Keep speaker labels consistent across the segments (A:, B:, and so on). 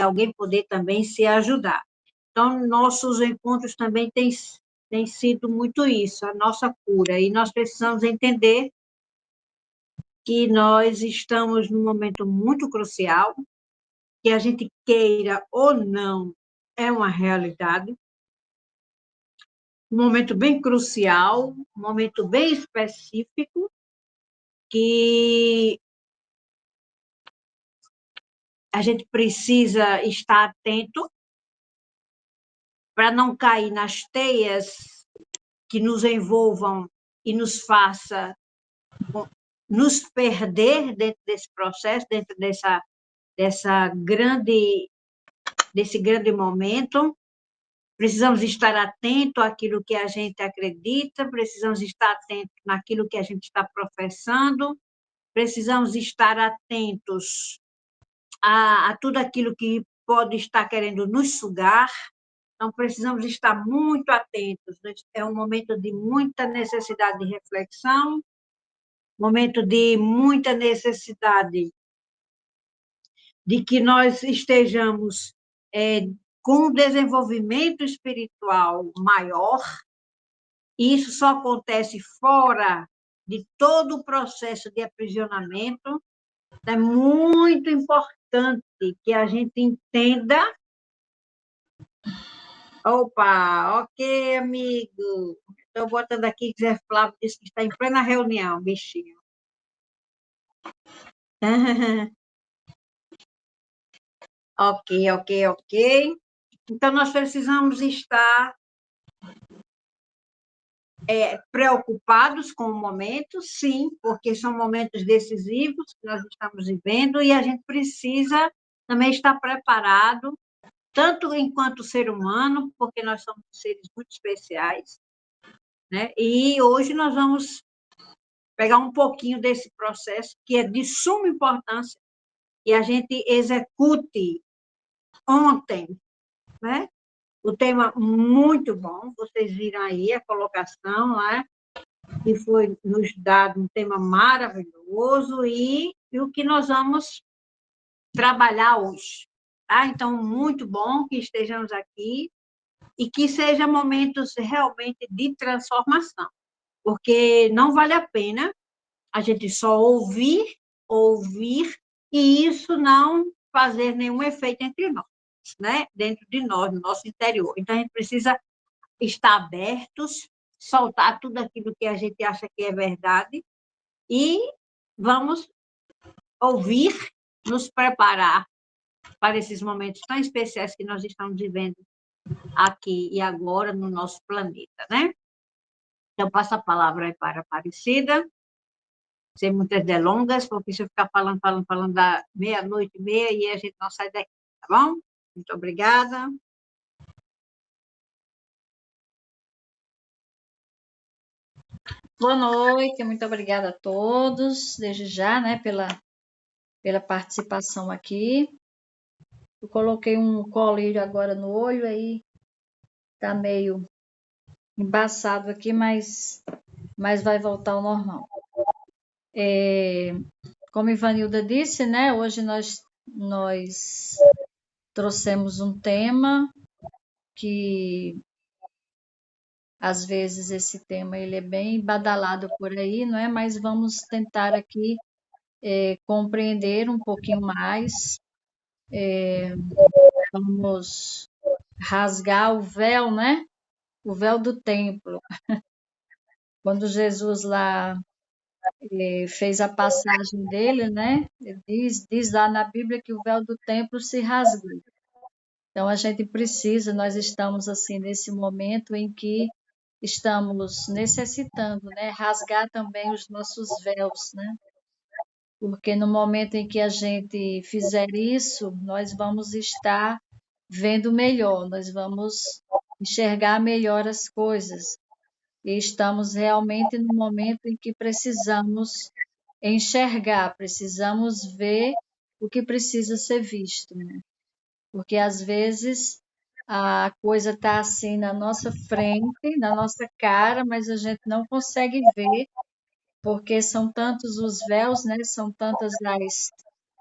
A: alguém poder também se ajudar. Então, nossos encontros também têm sido muito isso, a nossa cura, e nós precisamos entender que nós estamos num momento muito crucial, que a gente queira ou não, é uma realidade, um momento bem crucial, um momento bem específico, que a gente precisa estar atento para não cair nas teias que nos envolvam e nos faça nos perder dentro desse processo, dentro desse grande momento. Precisamos estar atento àquilo que a gente acredita, precisamos estar atentos naquilo que a gente está professando, precisamos estar atentos a tudo aquilo que pode estar querendo nos sugar. Então, precisamos estar muito atentos. É um momento de muita necessidade de reflexão, momento de muita necessidade de que nós estejamos com um desenvolvimento espiritual maior. E isso só acontece fora de todo o processo de aprisionamento. É muito importante que a gente entenda. Opa, ok, amigo. Estou botando aqui que Zé Flávio disse que está em plena reunião, bichinho. Ok, ok, ok. Então, nós precisamos estar preocupados com o momento, sim, porque são momentos decisivos que nós estamos vivendo e a gente precisa também estar preparado, tanto enquanto ser humano, porque nós somos seres muito especiais, né? E hoje nós vamos pegar um pouquinho desse processo, que é de suma importância, e a gente execute ontem, né? O tema muito bom, vocês viram aí a colocação, né? Que foi nos dado um tema maravilhoso e o que nós vamos trabalhar hoje. Tá? Então, muito bom que estejamos aqui e que sejam momentos realmente de transformação, porque não vale a pena a gente só ouvir, e isso não fazer nenhum efeito entre nós, né? Dentro de nós, no nosso interior. Então, a gente precisa estar abertos, soltar tudo aquilo que a gente acha que é verdade e vamos ouvir, nos preparar para esses momentos tão especiais que nós estamos vivendo aqui e agora no nosso planeta, né? Então, passo a palavra aí para a Aparecida, sem muitas delongas, porque se eu ficar falando da meia-noite e meia e a gente não sai daqui, tá bom? Muito obrigada.
B: Boa noite, muito obrigada a todos, desde já, né, pela participação aqui. Eu coloquei um colírio agora no olho, aí tá meio embaçado aqui, mas vai voltar ao normal. Como Ivanilda disse, né, hoje nós trouxemos um tema que às vezes esse tema ele é bem badalado por aí, não é? Mas vamos tentar aqui compreender um pouquinho mais, vamos rasgar o véu, né? O véu do templo. Quando Jesus lá fez a passagem dele, né? Diz lá na Bíblia que o véu do templo se rasgou. Então a gente precisa, nós estamos assim nesse momento em que estamos necessitando, né? Rasgar também os nossos véus, né? Porque no momento em que a gente fizer isso, nós vamos estar vendo melhor, nós vamos enxergar melhor as coisas. E estamos realmente no momento em que precisamos enxergar, precisamos ver o que precisa ser visto, né? Porque às vezes a coisa está assim na nossa frente, na nossa cara, mas a gente não consegue ver, porque são tantos os véus, né? São tantas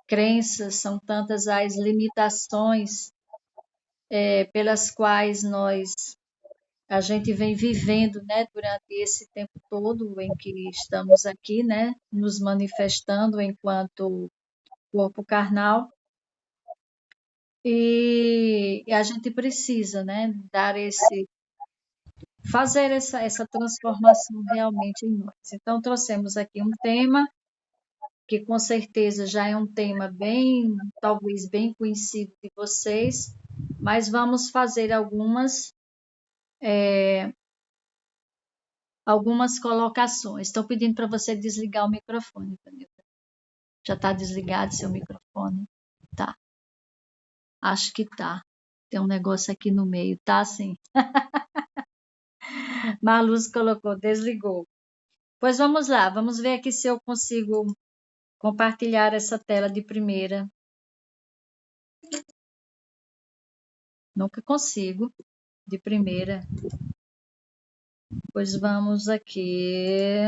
B: crenças, são tantas as limitações pelas quais a gente vem vivendo, né, durante esse tempo todo em que estamos aqui, né, nos manifestando enquanto corpo carnal. E a gente precisa, né, fazer essa transformação realmente em nós. Então, trouxemos aqui um tema que com certeza já é um tema talvez bem conhecido de vocês, mas vamos fazer algumas colocações. Estou pedindo para você desligar o microfone, Danilda. Já está desligado seu microfone? Tá. Acho que tá. Tem um negócio aqui no meio, tá sim. Marluz colocou, desligou. Pois vamos lá, vamos ver aqui se eu consigo compartilhar essa tela de primeira. Nunca consigo, de primeira. Pois vamos aqui.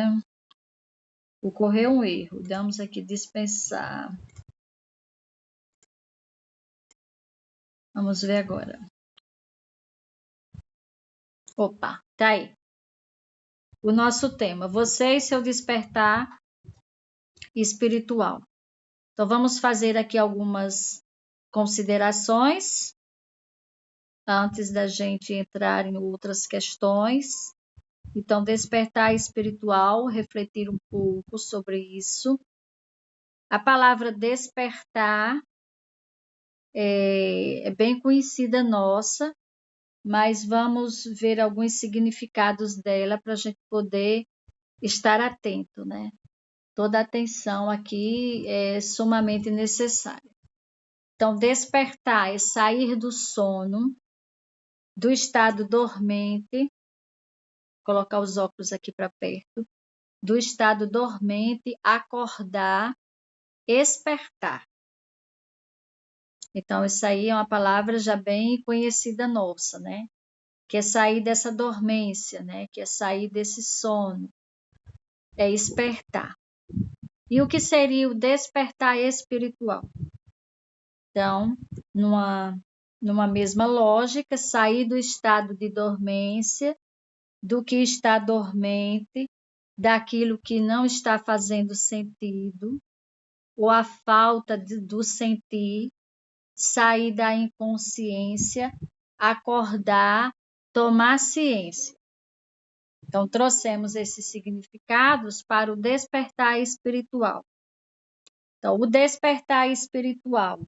B: Ocorreu um erro. Damos aqui dispensar. Vamos ver agora. Opa, tá aí. O nosso tema, você e seu despertar espiritual. Então, vamos fazer aqui algumas considerações antes da gente entrar em outras questões. Então, despertar espiritual, refletir um pouco sobre isso. A palavra despertar é bem conhecida nossa, mas vamos ver alguns significados dela para a gente poder estar atento, né? Toda atenção aqui é sumamente necessária. Então, despertar é sair do sono, do estado dormente, colocar os óculos aqui para perto, do estado dormente, acordar, espertar. Então, isso aí é uma palavra já bem conhecida nossa, né? Que é sair dessa dormência, né? Que é sair desse sono, é espertar. E o que seria o despertar espiritual? Então, numa mesma lógica, sair do estado de dormência, do que está dormente, daquilo que não está fazendo sentido, ou a falta do sentir, sair da inconsciência, acordar, tomar ciência. Então, trouxemos esses significados para o despertar espiritual. Então, o despertar espiritual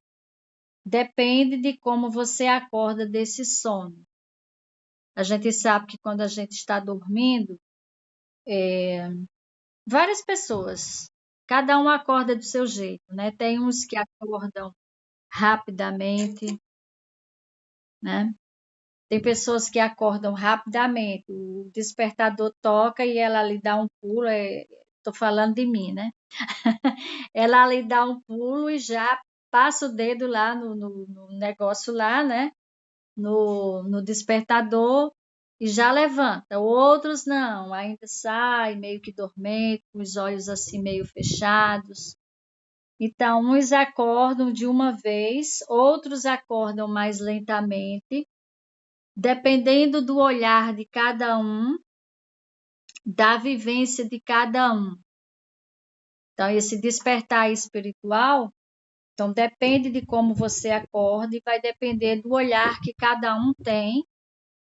B: depende de como você acorda desse sono. A gente sabe que quando a gente está dormindo, várias pessoas, cada um acorda do seu jeito, né? Tem uns que acordam rapidamente, né? Tem pessoas que acordam rapidamente, o despertador toca e ela lhe dá um pulo, estou falando de mim, né? Ela lhe dá um pulo e já passa o dedo lá no negócio lá, né? No despertador e já levanta. Outros não, ainda sai meio que dormente, com os olhos assim meio fechados. Então, uns acordam de uma vez, outros acordam mais lentamente, dependendo do olhar de cada um, da vivência de cada um. Então, esse despertar espiritual, então depende de como você acorda e vai depender do olhar que cada um tem,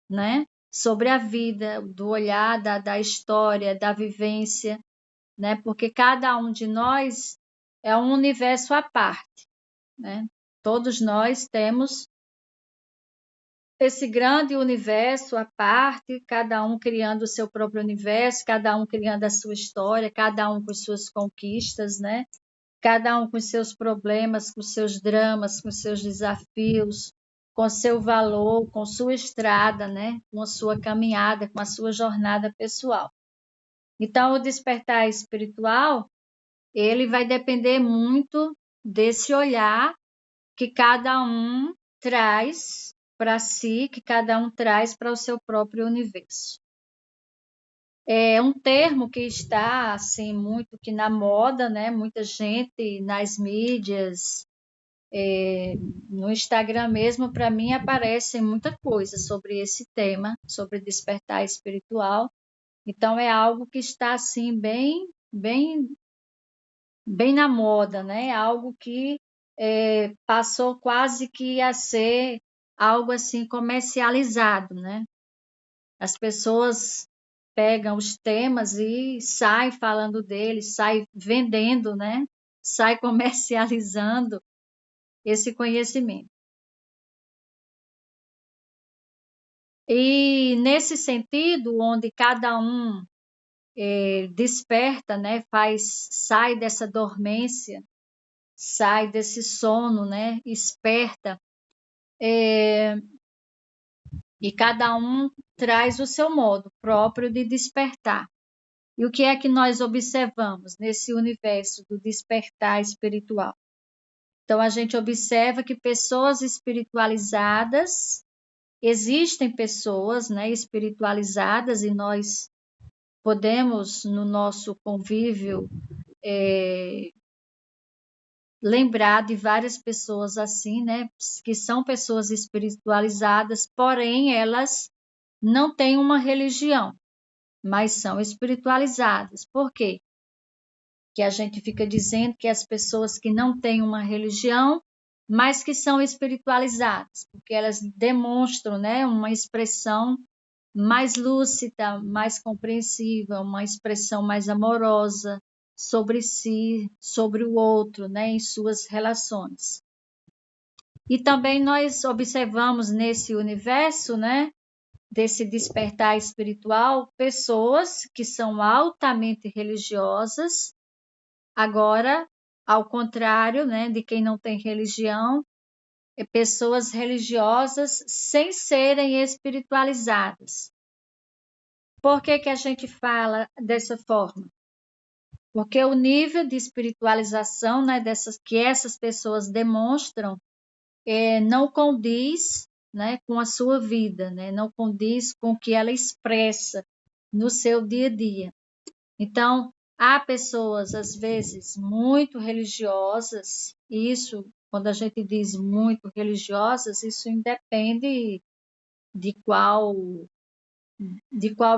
B: né? Sobre a vida, do olhar, da história, da vivência, né? Porque cada um de nós é um universo à parte, né? Todos nós temos esse grande universo à parte, cada um criando o seu próprio universo, cada um criando a sua história, cada um com suas conquistas, né? Cada um com seus problemas, com seus dramas, com seus desafios, com seu valor, com sua estrada, né? Com a sua caminhada, com a sua jornada pessoal. Então, o despertar espiritual, ele vai depender muito desse olhar que cada um traz para si, que cada um traz para o seu próprio universo. É um termo que está assim muito que na moda, né? Muita gente nas mídias, no Instagram mesmo, para mim aparece muita coisa sobre esse tema, sobre despertar espiritual. Então é algo que está assim bem na moda, né? Algo que passou quase que a ser algo assim comercializado, né? As pessoas pegam os temas e saem falando deles, saem vendendo, né? Sai comercializando esse conhecimento. E nesse sentido, onde cada um desperta, né? Sai dessa dormência, sai desse sono, né? Esperta, e cada um traz o seu modo próprio de despertar. E o que é que nós observamos nesse universo do despertar espiritual? Então, a gente observa que pessoas espiritualizadas, existem pessoas, né, espiritualizadas, e nós podemos, no nosso convívio, lembrar de várias pessoas assim, né, que são pessoas espiritualizadas, porém elas não têm uma religião, mas são espiritualizadas. Por quê? Que a gente fica dizendo que as pessoas que não têm uma religião, mas que são espiritualizadas, porque elas demonstram, né, uma expressão mais lúcida, mais compreensiva, uma expressão mais amorosa sobre si, sobre o outro, né, em suas relações. E também nós observamos nesse universo, né, desse despertar espiritual, pessoas que são altamente religiosas. Agora, ao contrário, né, de quem não tem religião, pessoas religiosas sem serem espiritualizadas. Por que que a gente fala dessa forma? Porque o nível de espiritualização, né, que essas pessoas demonstram não condiz, né, com a sua vida, né, não condiz com o que ela expressa no seu dia a dia. Então, há pessoas, às vezes, muito religiosas, e isso, quando a gente diz muito religiosas, isso independe de qual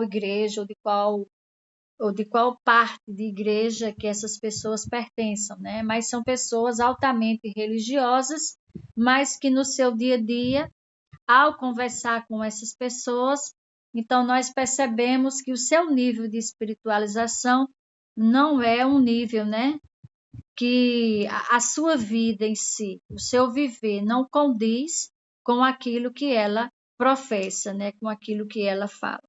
B: igreja ou de qual parte de igreja que essas pessoas pertençam, né? Mas são pessoas altamente religiosas, mas que no seu dia a dia, ao conversar com essas pessoas, então nós percebemos que o seu nível de espiritualização não é um nível, né, que a sua vida em si, o seu viver não condiz com aquilo que ela professa, né, com aquilo que ela fala.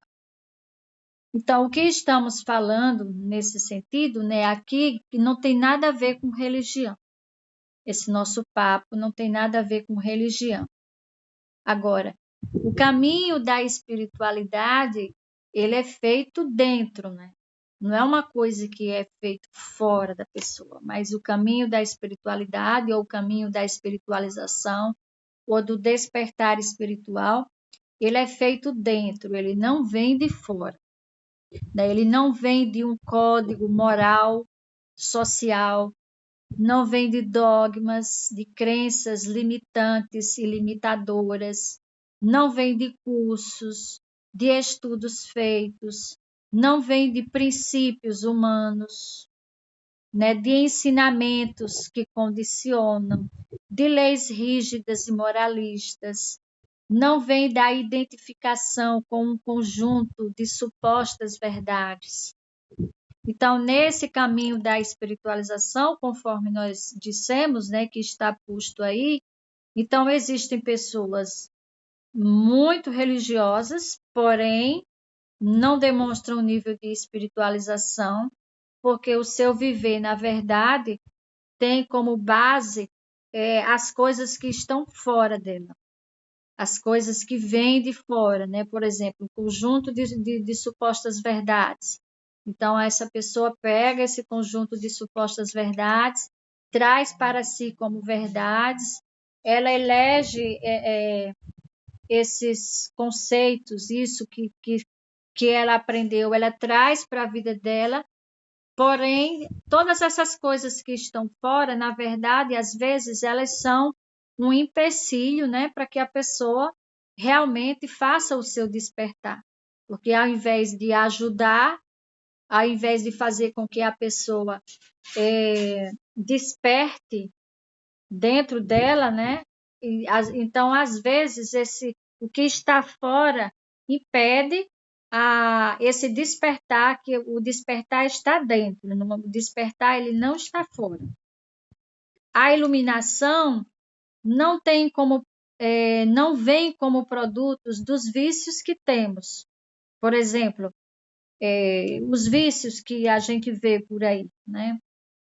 B: Então, o que estamos falando nesse sentido, né, aqui, não tem nada a ver com religião. Esse nosso papo não tem nada a ver com religião. Agora, o caminho da espiritualidade, ele é feito dentro, né? Não é uma coisa que é feito fora da pessoa, mas o caminho da espiritualidade ou o caminho da espiritualização ou do despertar espiritual, ele é feito dentro, ele não vem de fora, né? Ele não vem de um código moral, social, não vem de dogmas, de crenças limitantes e limitadoras, não vem de cursos, de estudos feitos, não vem de princípios humanos, né, de ensinamentos que condicionam, de leis rígidas e moralistas, não vem da identificação com um conjunto de supostas verdades. Então, nesse caminho da espiritualização, conforme nós dissemos, né, que está posto aí, então existem pessoas muito religiosas, porém não demonstram nível de espiritualização, porque o seu viver, na verdade, tem como base as coisas que estão fora dela, as coisas que vêm de fora, né? Por exemplo, um conjunto de supostas verdades. Então, essa pessoa pega esse conjunto de supostas verdades, traz para si como verdades, ela elege esses conceitos, isso que que ela aprendeu, ela traz para a vida dela. Porém, todas essas coisas que estão fora, na verdade, às vezes elas são um empecilho, né, para que a pessoa realmente faça o seu despertar. Porque ao invés de ajudar, ao invés de fazer com que a pessoa desperte dentro dela, né? Então, às vezes, o que está fora impede esse despertar, que o despertar está dentro, o despertar ele não está fora. A iluminação não tem como, não vem como produtos dos vícios que temos. Por exemplo, os vícios que a gente vê por aí, né?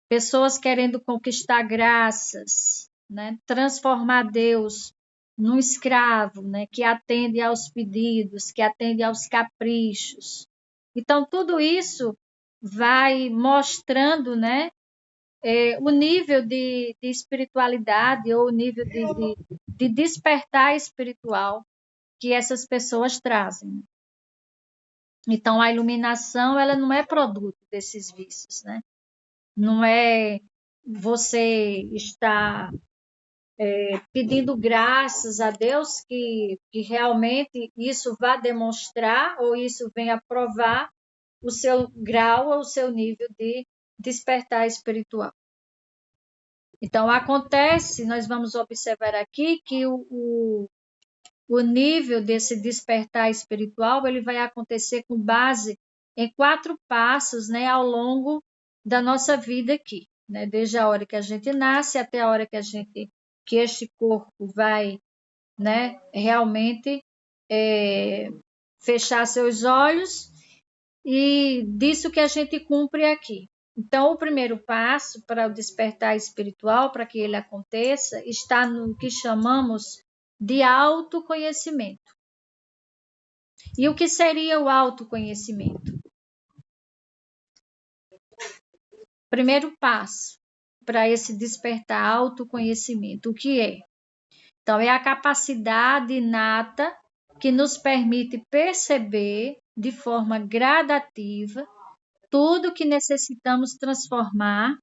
B: Pessoas querendo conquistar graças, né? Transformar Deus num escravo, né? Que atende aos pedidos, que atende aos caprichos. Então, tudo isso vai mostrando, né? O nível de espiritualidade ou o nível de despertar espiritual que essas pessoas trazem. Então, a iluminação ela não é produto desses vícios, né? Não é você estar pedindo graças a Deus que realmente isso vá demonstrar ou isso venha provar o seu grau ou o seu nível de despertar espiritual. Então, acontece, nós vamos observar aqui que o nível desse despertar espiritual ele vai acontecer com base em 4 passos, né, ao longo da nossa vida aqui, né, desde a hora que a gente nasce até a hora que este corpo vai, né, realmente fechar seus olhos e disso que a gente cumpre aqui. Então, o primeiro passo para o despertar espiritual, para que ele aconteça, está no que chamamos de autoconhecimento. E o que seria o autoconhecimento? Primeiro passo para esse despertar autoconhecimento, o que é? Então, é a capacidade inata que nos permite perceber de forma gradativa tudo que necessitamos transformar,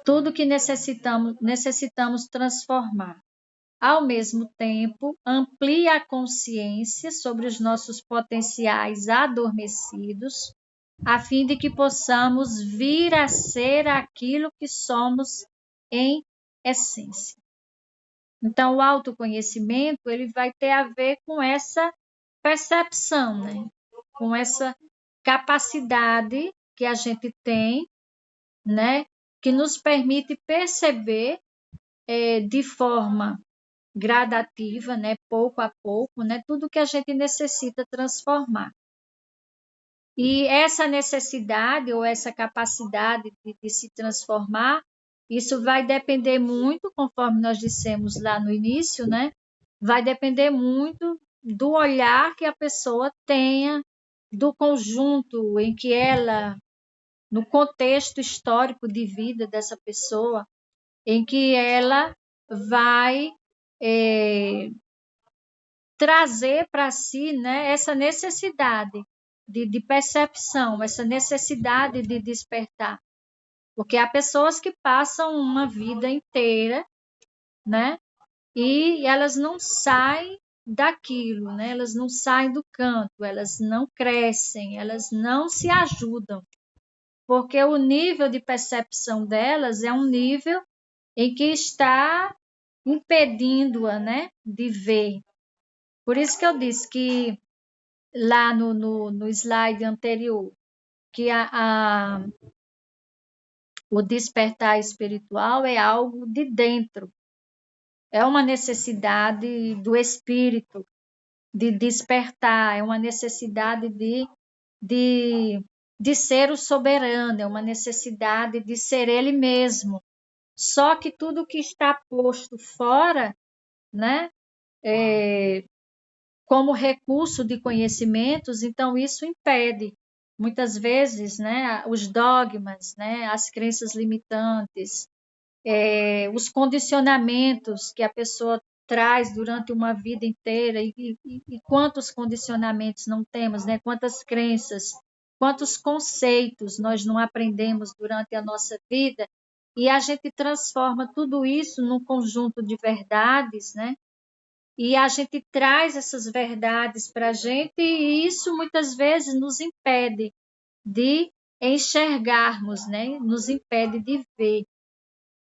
B: tudo que necessitamos transformar. Ao mesmo tempo, amplia a consciência sobre os nossos potenciais adormecidos, a fim de que possamos vir a ser aquilo que somos em essência. Então, o autoconhecimento ele vai ter a ver com essa percepção, né? Com essa capacidade que a gente tem, né? Que nos permite perceber de forma gradativa, né? Pouco a pouco, né? Tudo que a gente necessita transformar. E essa necessidade ou essa capacidade de se transformar, isso vai depender muito, conforme nós dissemos lá no início, né? Vai depender muito do olhar que a pessoa tenha, do conjunto em que ela, no contexto histórico de vida dessa pessoa, em que ela vai trazer para si, né, essa necessidade de percepção, essa necessidade de despertar. Porque há pessoas que passam uma vida inteira, né, e elas não saem daquilo, né, elas não saem do canto, elas não crescem, elas não se ajudam. Porque o nível de percepção delas é um nível em que está impedindo-a, né, de ver. Por isso que eu disse que lá no slide anterior, que o despertar espiritual é algo de dentro, é uma necessidade do espírito de despertar, é uma necessidade de ser o soberano, é uma necessidade de ser ele mesmo. Só que tudo que está posto fora, né, como recurso de conhecimentos, então isso impede. Muitas vezes, né, os dogmas, né, as crenças limitantes, os condicionamentos que a pessoa traz durante uma vida inteira e quantos condicionamentos não temos, né? Quantas crenças, quantos conceitos nós não aprendemos durante a nossa vida e a gente transforma tudo isso num conjunto de verdades, né? E a gente traz essas verdades para a gente e isso muitas vezes nos impede de enxergarmos, né? Nos impede de ver.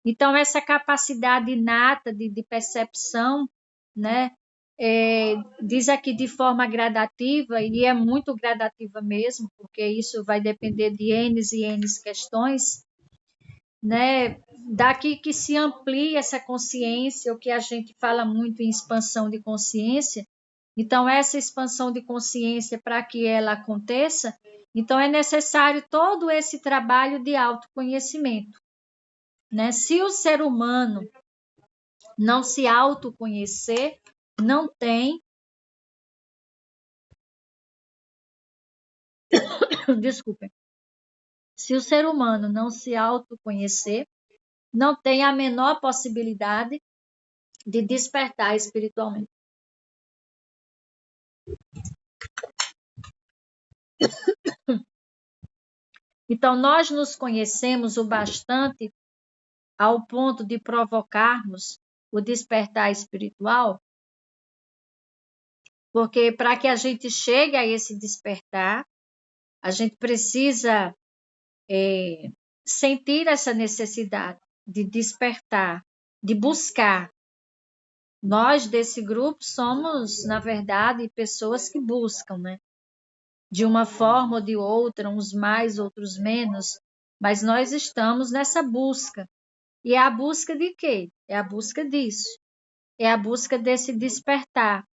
B: Então, essa capacidade inata de percepção, né? Diz aqui de forma gradativa, e é muito gradativa mesmo, porque isso vai depender de N e N questões, né? Daqui que se amplia essa consciência, o que a gente fala muito em expansão de consciência. Então, essa expansão de consciência, para que ela aconteça, então é necessário todo esse trabalho de autoconhecimento, né? Se o ser humano não se autoconhecer, não tem, desculpem, se o ser humano não se autoconhecer, não tem a menor possibilidade de despertar espiritualmente. Então, nós nos conhecemos o bastante ao ponto de provocarmos o despertar espiritual, porque para que a gente chegue a esse despertar, a gente precisa sentir essa necessidade de despertar, de buscar. Nós desse grupo somos, na verdade, pessoas que buscam, né? De uma forma ou de outra, uns mais, outros menos, mas nós estamos nessa busca. E é a busca de quê? É a busca disso. É a busca desse despertar,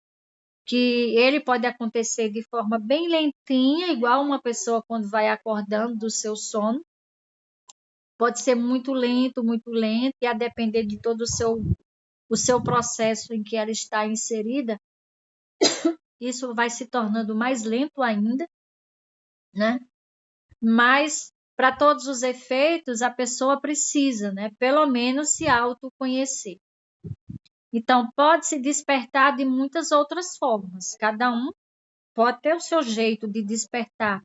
B: que ele pode acontecer de forma bem lentinha, igual uma pessoa quando vai acordando do seu sono. Pode ser muito lento, e a depender de todo o seu processo em que ela está inserida, isso vai se tornando mais lento ainda, né? Mas, para todos os efeitos, a pessoa precisa, né? Pelo menos se autoconhecer. Então, pode se despertar de muitas outras formas. Cada um pode ter o seu jeito de despertar.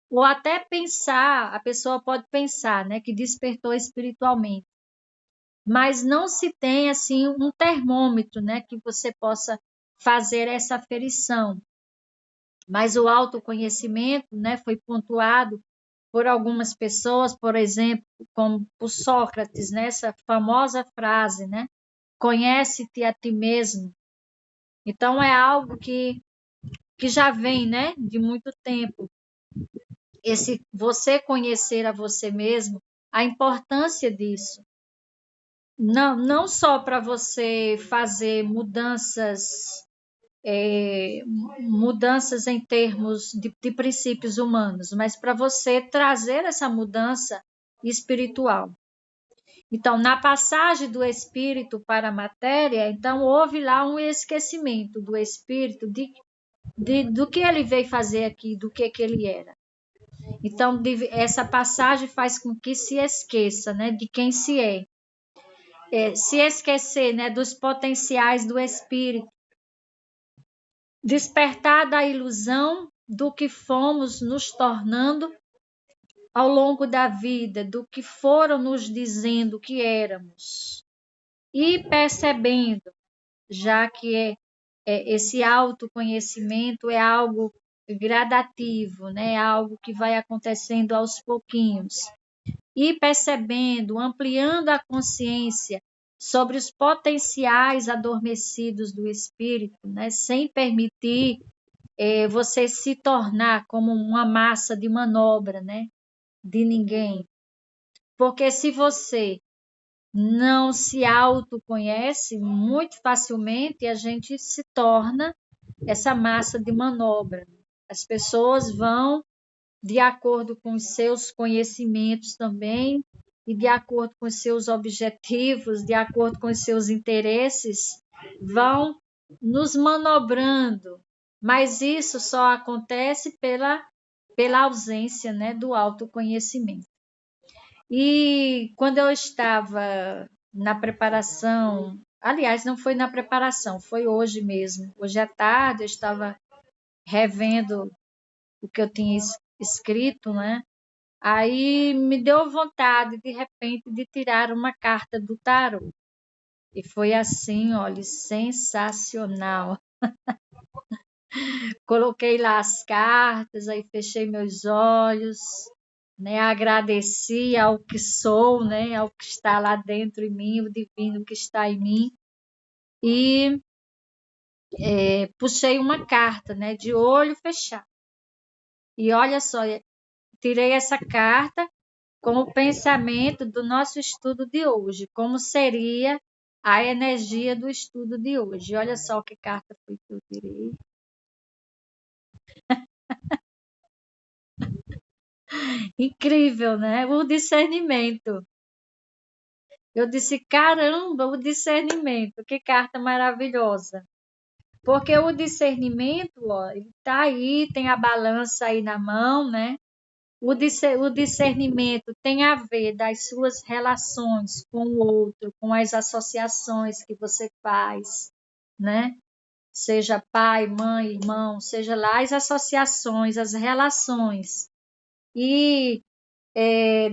B: Ou até pensar, a pessoa pode pensar, né, que despertou espiritualmente. Mas não se tem, assim, um termômetro, né, que você possa fazer essa aferição. Mas o autoconhecimento, né, foi pontuado por algumas pessoas, por exemplo, como por Sócrates, né, essa famosa frase, né, conhece-te a ti mesmo. Então, é algo que já vem, né, de muito tempo. Esse você conhecer a você mesmo, a importância disso. Não só para você fazer mudanças em termos de princípios humanos, mas para você trazer essa mudança espiritual. Então, na passagem do espírito para a matéria, então houve lá um esquecimento do espírito do que ele veio fazer aqui, do que ele era. Então, essa passagem faz com que se esqueça, né, de quem se é. Se esquecer, né, dos potenciais do espírito. Despertar da ilusão do que fomos nos tornando ao longo da vida, do que foram nos dizendo que éramos. E percebendo, já que esse autoconhecimento é algo gradativo, né? Algo que vai acontecendo aos pouquinhos. E percebendo, ampliando a consciência sobre os potenciais adormecidos do espírito, né? Sem permitir você se tornar como uma massa de manobra, né? De ninguém. Porque se você não se autoconhece, muito facilmente a gente se torna essa massa de manobra. As pessoas vão, de acordo com os seus conhecimentos também, e de acordo com os seus objetivos, de acordo com os seus interesses, vão nos manobrando. Mas isso só acontece pela ausência, né, do autoconhecimento. E quando eu estava na preparação Aliás, não foi na preparação, foi hoje mesmo. Hoje à tarde eu estava revendo o que eu tinha escrito, né? Aí me deu vontade, de repente, de tirar uma carta do tarô. E foi assim, olha, sensacional. Coloquei lá as cartas, aí fechei meus olhos, né? Agradeci ao que sou, né? Ao que está lá dentro em mim, o divino que está em mim. E puxei uma carta, né? De olho fechado. E olha só, tirei essa carta com o pensamento do nosso estudo de hoje, como seria a energia do estudo de hoje. Olha só que carta foi que eu tirei. Incrível, né? O discernimento. Eu disse, caramba, o discernimento, que carta maravilhosa. Porque o discernimento, ó, ele tá aí, tem a balança aí na mão, né? O discernimento tem a ver das suas relações com o outro, com as associações que você faz, né? Seja pai, mãe, irmão, seja lá as associações, as relações. E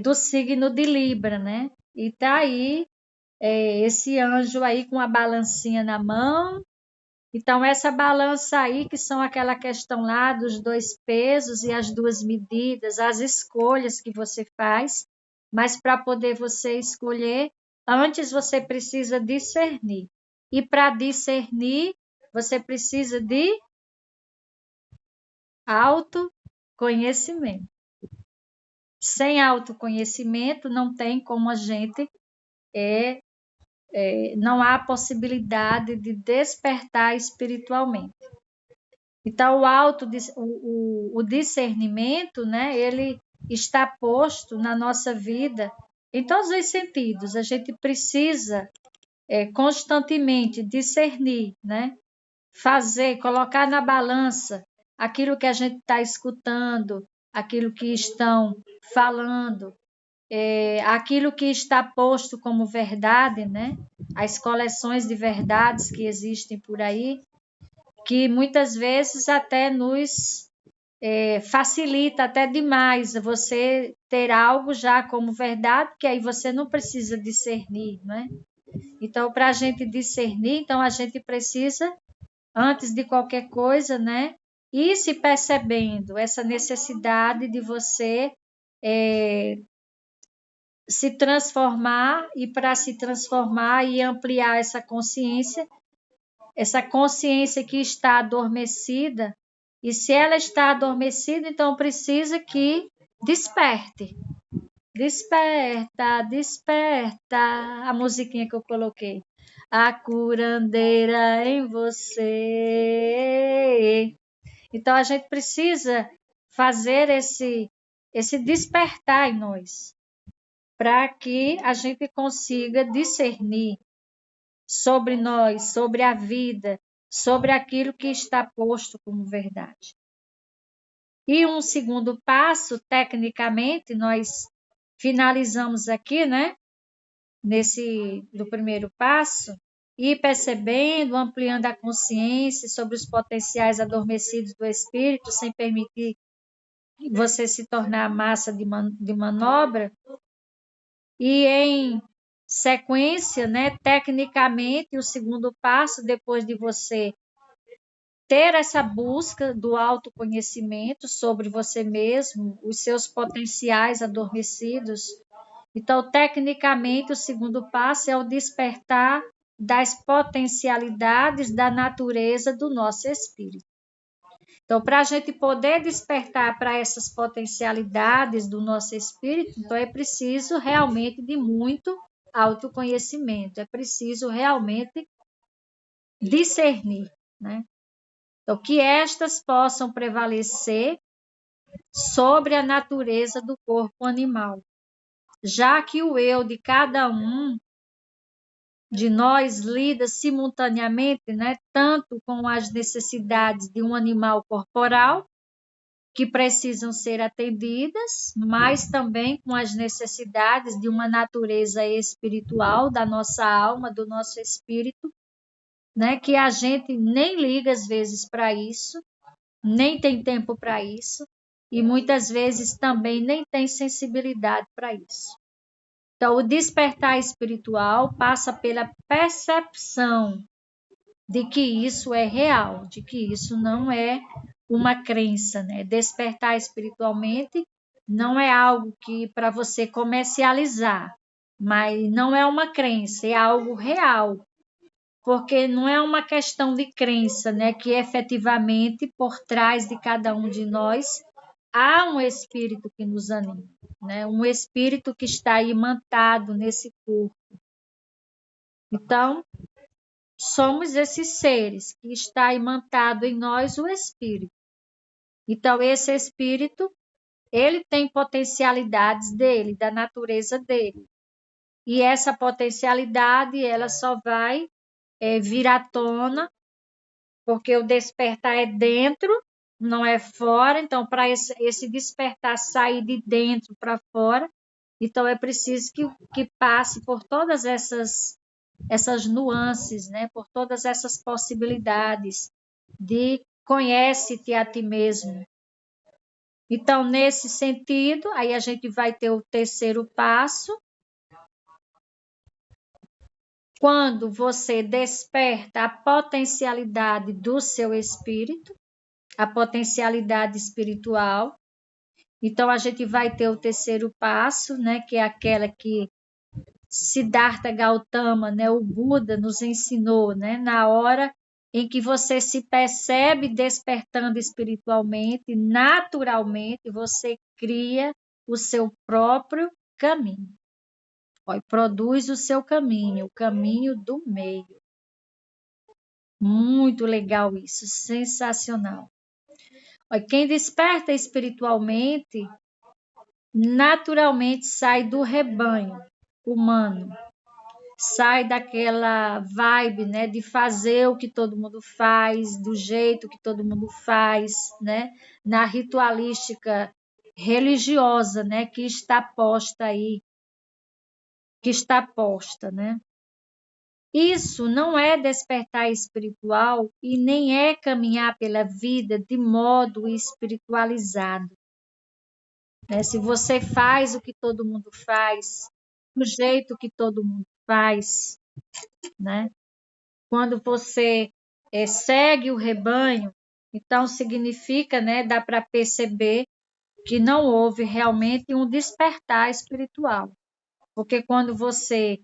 B: do signo de Libra, né? E tá aí esse anjo aí com a balancinha na mão. Então, essa balança aí, que são aquela questão lá dos 2 pesos e as 2 medidas, as escolhas que você faz, mas para poder você escolher, antes você precisa discernir. E para discernir, você precisa de autoconhecimento. Sem autoconhecimento, não tem como a gente não há possibilidade de despertar espiritualmente. Então, o discernimento, né, ele está posto na nossa vida em todos os sentidos. A gente precisa constantemente discernir, né, colocar na balança aquilo que a gente está escutando, aquilo que estão falando, aquilo que está posto como verdade, né? As coleções de verdades que existem por aí, que muitas vezes até nos facilita até demais você ter algo já como verdade, que aí você não precisa discernir, né? Então, para a gente discernir, então a gente precisa, antes de qualquer coisa, né, ir se percebendo essa necessidade de você se transformar, e para se transformar e ampliar essa consciência que está adormecida, e se ela está adormecida, então precisa que desperte. Desperta, desperta, a musiquinha que eu coloquei. A curandeira em você. Então a gente precisa fazer esse despertar em nós, para que a gente consiga discernir sobre nós, sobre a vida, sobre aquilo que está posto como verdade. E um segundo passo, tecnicamente, nós finalizamos aqui, né? Do primeiro passo, ir percebendo, ampliando a consciência sobre os potenciais adormecidos do espírito, sem permitir você se tornar massa de manobra. E em sequência, né, tecnicamente, o segundo passo, depois de você ter essa busca do autoconhecimento sobre você mesmo, os seus potenciais adormecidos. Então, tecnicamente, o segundo passo é o despertar das potencialidades da natureza do nosso espírito. Então, para a gente poder despertar para essas potencialidades do nosso espírito, então é preciso realmente de muito autoconhecimento, é preciso realmente discernir, né? Então, que estas possam prevalecer sobre a natureza do corpo animal, já que o eu de cada um de nós lida simultaneamente, né, tanto com as necessidades de um animal corporal, que precisam ser atendidas, mas também com as necessidades de uma natureza espiritual da nossa alma, do nosso espírito, né? Que a gente nem liga às vezes para isso, nem tem tempo para isso, e muitas vezes também nem tem sensibilidade para isso. Então, o despertar espiritual passa pela percepção de que isso é real, de que isso não é uma crença, né? Despertar espiritualmente não é algo que para você comercializar, mas não é uma crença, é algo real, porque não é uma questão de crença, né? Que efetivamente por trás de cada um de nós há um espírito que nos anima, né? Um espírito que está imantado nesse corpo. Então, somos esses seres que está imantado em nós o espírito. Então, esse espírito, ele tem potencialidades dele, da natureza dele. E essa potencialidade, ela só vai vir à tona, porque o despertar é dentro, não é fora. Então, para esse despertar sair de dentro para fora, então é preciso que passe por todas essas nuances, né? Por todas essas possibilidades de conhece-te a ti mesmo. Então, nesse sentido, aí a gente vai ter o terceiro passo. Quando você desperta a potencialidade do seu espírito, a potencialidade espiritual, então a gente vai ter o terceiro passo, né, que é aquela que Siddhartha Gautama, né, o Buda nos ensinou, né, na hora em que você se percebe despertando espiritualmente, naturalmente você cria o seu próprio caminho. Ó, produz o seu caminho, o caminho do meio. Muito legal isso, sensacional. Ó, quem desperta espiritualmente, naturalmente sai do rebanho humano, sai daquela vibe, né, de fazer o que todo mundo faz, do jeito que todo mundo faz, né, na ritualística religiosa, né, que está posta aí, né? Isso não é despertar espiritual e nem é caminhar pela vida de modo espiritualizado, né? Se você faz o que todo mundo faz, do jeito que todo mundo faz, né? Quando você segue o rebanho, então significa, né, dá para perceber que não houve realmente um despertar espiritual. Porque quando você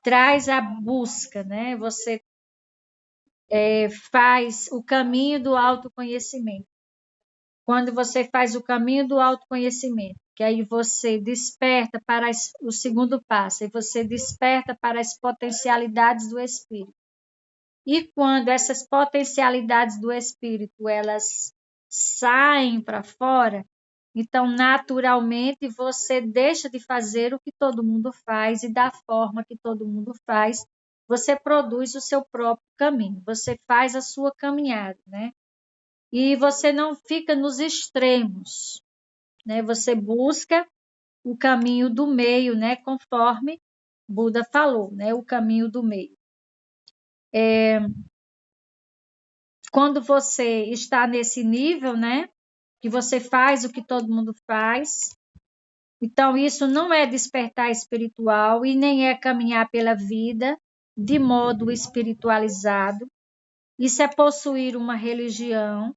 B: traz a busca, né, você faz o caminho do autoconhecimento. Quando você faz o caminho do autoconhecimento, que aí você desperta para o segundo passo, e você desperta para as potencialidades do espírito. E quando essas potencialidades do espírito, elas saem para fora, então naturalmente você deixa de fazer o que todo mundo faz e da forma que todo mundo faz, você produz o seu próprio caminho, você faz a sua caminhada, né? E você não fica nos extremos, né? Você busca o caminho do meio, né? Conforme Buda falou, né? O caminho do meio. Quando você está nesse nível, né? Que você faz o que todo mundo faz, então isso não é despertar espiritual e nem é caminhar pela vida de modo espiritualizado. Isso é possuir uma religião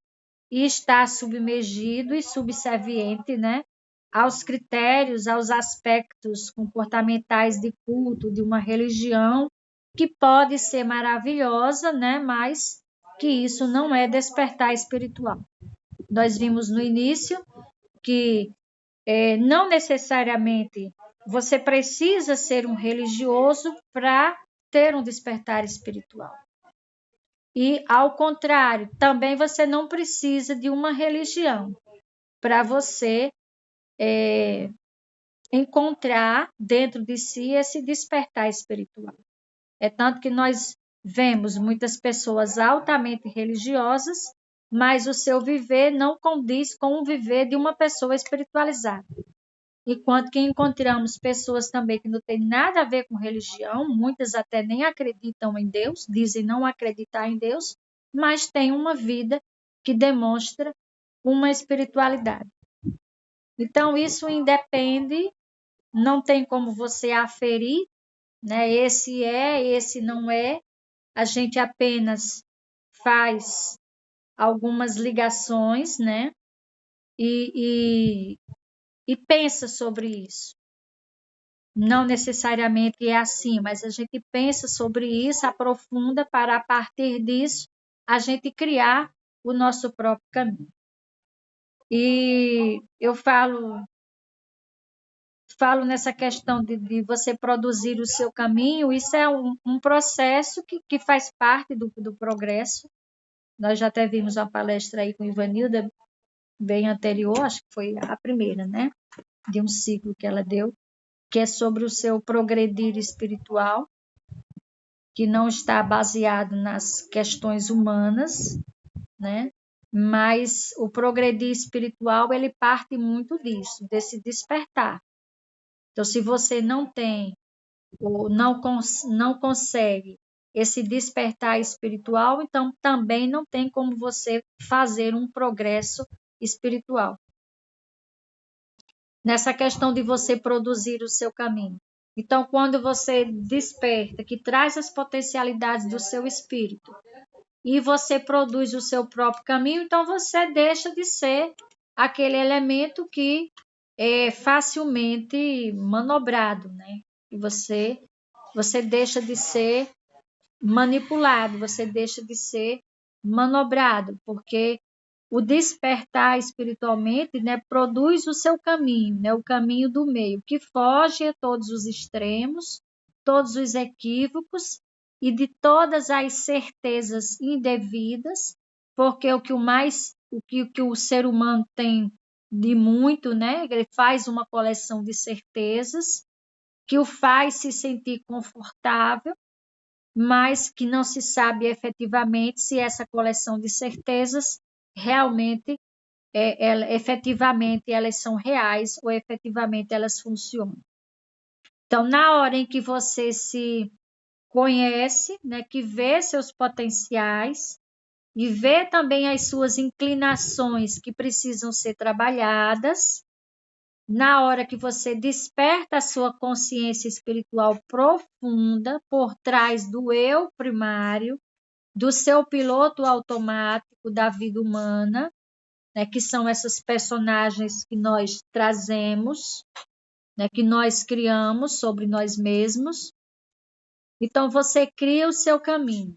B: e estar submergido e subserviente, né, aos critérios, aos aspectos comportamentais de culto de uma religião que pode ser maravilhosa, né, mas que isso não é despertar espiritual. Nós vimos no início que não necessariamente você precisa ser um religioso para ter um despertar espiritual. E, ao contrário, também você não precisa de uma religião para você encontrar dentro de si esse despertar espiritual. É tanto que nós vemos muitas pessoas altamente religiosas, mas o seu viver não condiz com o viver de uma pessoa espiritualizada. Enquanto que encontramos pessoas também que não têm nada a ver com religião, muitas até nem acreditam em Deus, dizem não acreditar em Deus, mas têm uma vida que demonstra uma espiritualidade. Então, isso independe, não tem como você aferir, né? Esse não é. A gente apenas faz algumas ligações, né? E pensa sobre isso. Não necessariamente é assim, mas a gente pensa sobre isso, aprofunda para a partir disso a gente criar o nosso próprio caminho. E eu falo nessa questão de você produzir o seu caminho, isso é um processo que faz parte do progresso. Nós já até vimos uma palestra aí com Ivanilda, bem anterior, acho que foi a primeira, né? De um ciclo que ela deu, que é sobre o seu progredir espiritual, que não está baseado nas questões humanas, né? Mas o progredir espiritual, ele parte muito disso, desse despertar. Então, se você não tem ou não consegue esse despertar espiritual, então também não tem como você fazer um progresso espiritual. Nessa questão de você produzir o seu caminho. Então, quando você desperta, que traz as potencialidades do seu espírito, e você produz o seu próprio caminho, então você deixa de ser aquele elemento que é facilmente manobrado, né? E você deixa de ser manipulado, você deixa de ser manobrado, porque o despertar espiritualmente, né, produz o seu caminho, né, o caminho do meio, que foge a todos os extremos, todos os equívocos e de todas as certezas indevidas, porque o que o ser humano tem de muito, né, ele faz uma coleção de certezas que o faz se sentir confortável, mas que não se sabe efetivamente se essa coleção de certezas realmente, efetivamente elas são reais ou efetivamente elas funcionam. Então, na hora em que você se conhece, né, que vê seus potenciais e vê também as suas inclinações que precisam ser trabalhadas, na hora que você desperta a sua consciência espiritual profunda por trás do eu primário, do seu piloto automático da vida humana, né, que são essas personagens que nós trazemos, né, que nós criamos sobre nós mesmos. Então, você cria o seu caminho.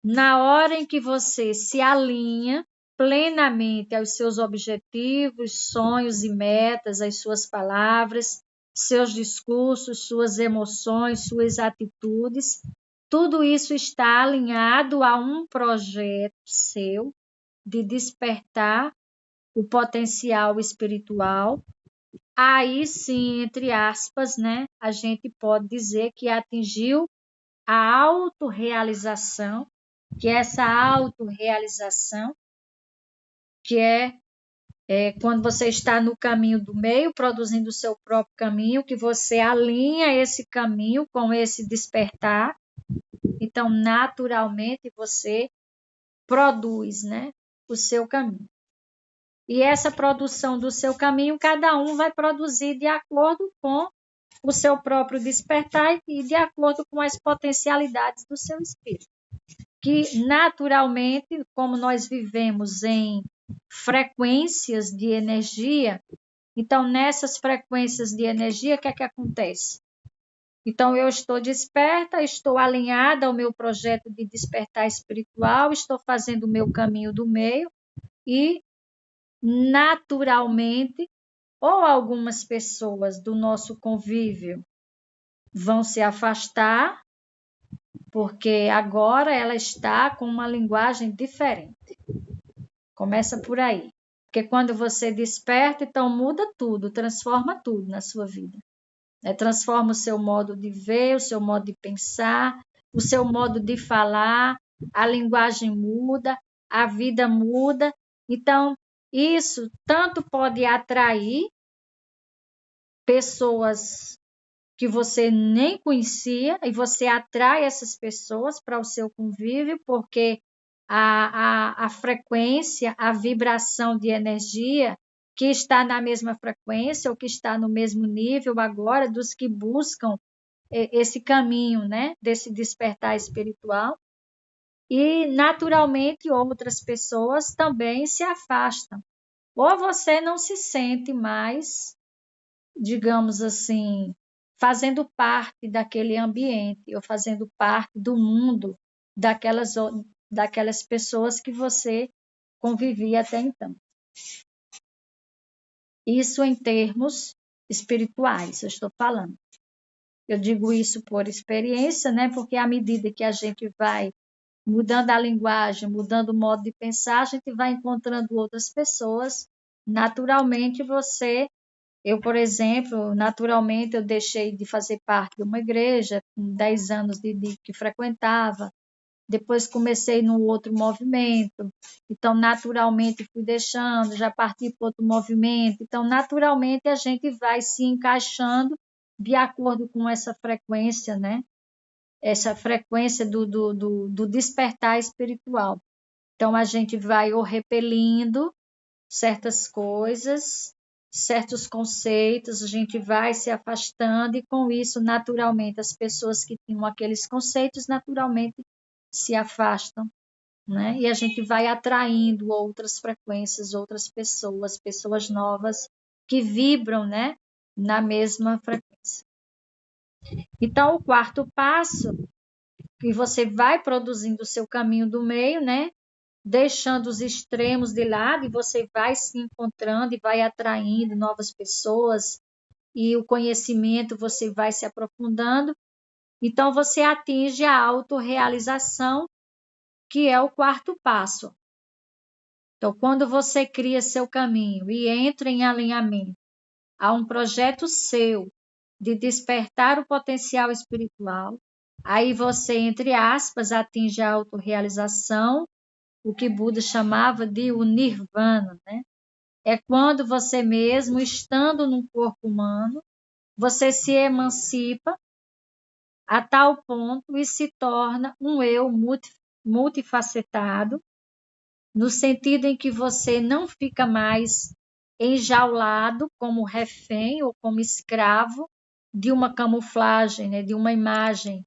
B: Na hora em que você se alinha plenamente aos seus objetivos, sonhos e metas, às suas palavras, seus discursos, suas emoções, suas atitudes, tudo isso está alinhado a um projeto seu de despertar o potencial espiritual. Aí sim, entre aspas, né, a gente pode dizer que atingiu a autorrealização, que essa autorrealização, que é quando você está no caminho do meio, produzindo o seu próprio caminho, que você alinha esse caminho com esse despertar, então naturalmente você produz, né, o seu caminho. E essa produção do seu caminho, cada um vai produzir de acordo com o seu próprio despertar e de acordo com as potencialidades do seu espírito. Que naturalmente, como nós vivemos em frequências de energia, então nessas frequências de energia, o que é que acontece? Então eu estou desperta, estou alinhada ao meu projeto de despertar espiritual, estou fazendo o meu caminho do meio e naturalmente, ou algumas pessoas do nosso convívio vão se afastar, porque agora ela está com uma linguagem diferente. Começa por aí. Porque quando você desperta, então muda tudo, transforma tudo na sua vida. Transforma o seu modo de ver, o seu modo de pensar, o seu modo de falar, a linguagem muda, a vida muda. Então, isso tanto pode atrair pessoas que você nem conhecia, e você atrai essas pessoas para o seu convívio, porque a frequência, a vibração de energia que está na mesma frequência ou que está no mesmo nível agora dos que buscam esse caminho, né, desse despertar espiritual. E, naturalmente, outras pessoas também se afastam. Ou você não se sente mais, digamos assim, fazendo parte daquele ambiente, ou fazendo parte do mundo daquelas pessoas que você convivia até então. Isso em termos espirituais, eu estou falando. Eu digo isso por experiência, né? Porque à medida que a gente vai mudando a linguagem, mudando o modo de pensar, a gente vai encontrando outras pessoas. Naturalmente, eu, por exemplo, naturalmente eu deixei de fazer parte de uma igreja, com 10 anos que frequentava, depois comecei num outro movimento, então naturalmente fui deixando, já parti para outro movimento, então naturalmente a gente vai se encaixando de acordo com essa frequência, né? Essa frequência do despertar espiritual. Então a gente vai ou repelindo certas coisas, certos conceitos, a gente vai se afastando e com isso, naturalmente, as pessoas que tinham aqueles conceitos, naturalmente, se afastam, né? E a gente vai atraindo outras frequências, outras pessoas, pessoas novas que vibram, né, na mesma frequência. Então, o quarto passo, que você vai produzindo o seu caminho do meio, né? Deixando os extremos de lado e você vai se encontrando e vai atraindo novas pessoas e o conhecimento você vai se aprofundando. Então, você atinge a autorrealização, que é o quarto passo. Então, quando você cria seu caminho e entra em alinhamento a um projeto seu de despertar o potencial espiritual, aí você, entre aspas, atinge a autorrealização, o que Buda chamava de o nirvana, né? É quando você mesmo, estando num corpo humano, você se emancipa a tal ponto e se torna um eu multifacetado, no sentido em que você não fica mais enjaulado como refém ou como escravo de uma camuflagem, né, de uma imagem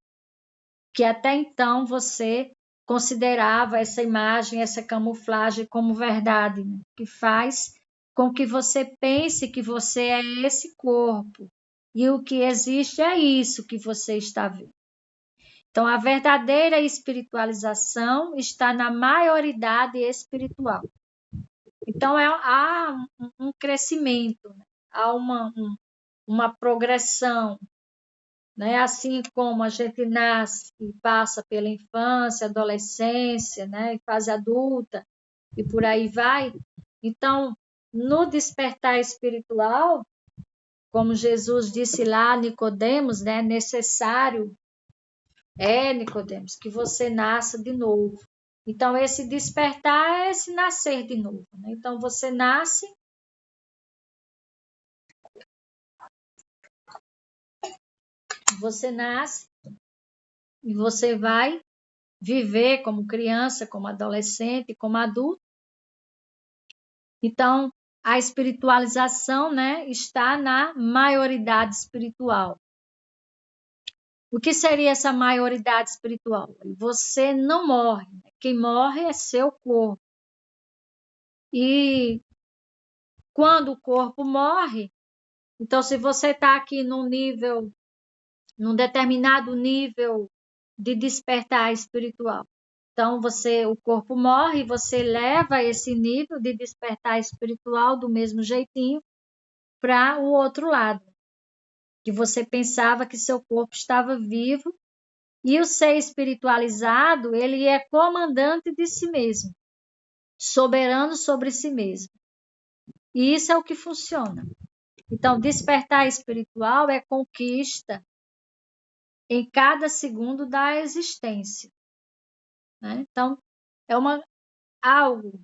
B: que até então você considerava essa imagem, essa camuflagem como verdade, né, que faz com que você pense que você é esse corpo e o que existe é isso que você está vendo. Então, a verdadeira espiritualização está na maioridade espiritual. Então, há um crescimento, né? Há uma progressão, né? Assim como a gente nasce e passa pela infância, adolescência, né? E fase adulta, e por aí vai. Então, no despertar espiritual, como Jesus disse lá a Nicodemos, né? Necessário Nicodemos, que você nasça de novo. Então, esse despertar é esse nascer de novo, né? Então, você nasce e você vai viver como criança, como adolescente, como adulto. Então, a espiritualização, né, está na maioridade espiritual. O que seria essa maioridade espiritual? Você não morre. Quem morre é seu corpo. E quando o corpo morre, então se você está aqui num determinado nível de despertar espiritual, então o corpo morre e você leva esse nível de despertar espiritual do mesmo jeitinho para o outro lado, que você pensava que seu corpo estava vivo. E o ser espiritualizado, ele é comandante de si mesmo, soberano sobre si mesmo. E isso é o que funciona. Então, despertar espiritual é conquista em cada segundo da existência, né? Então, algo.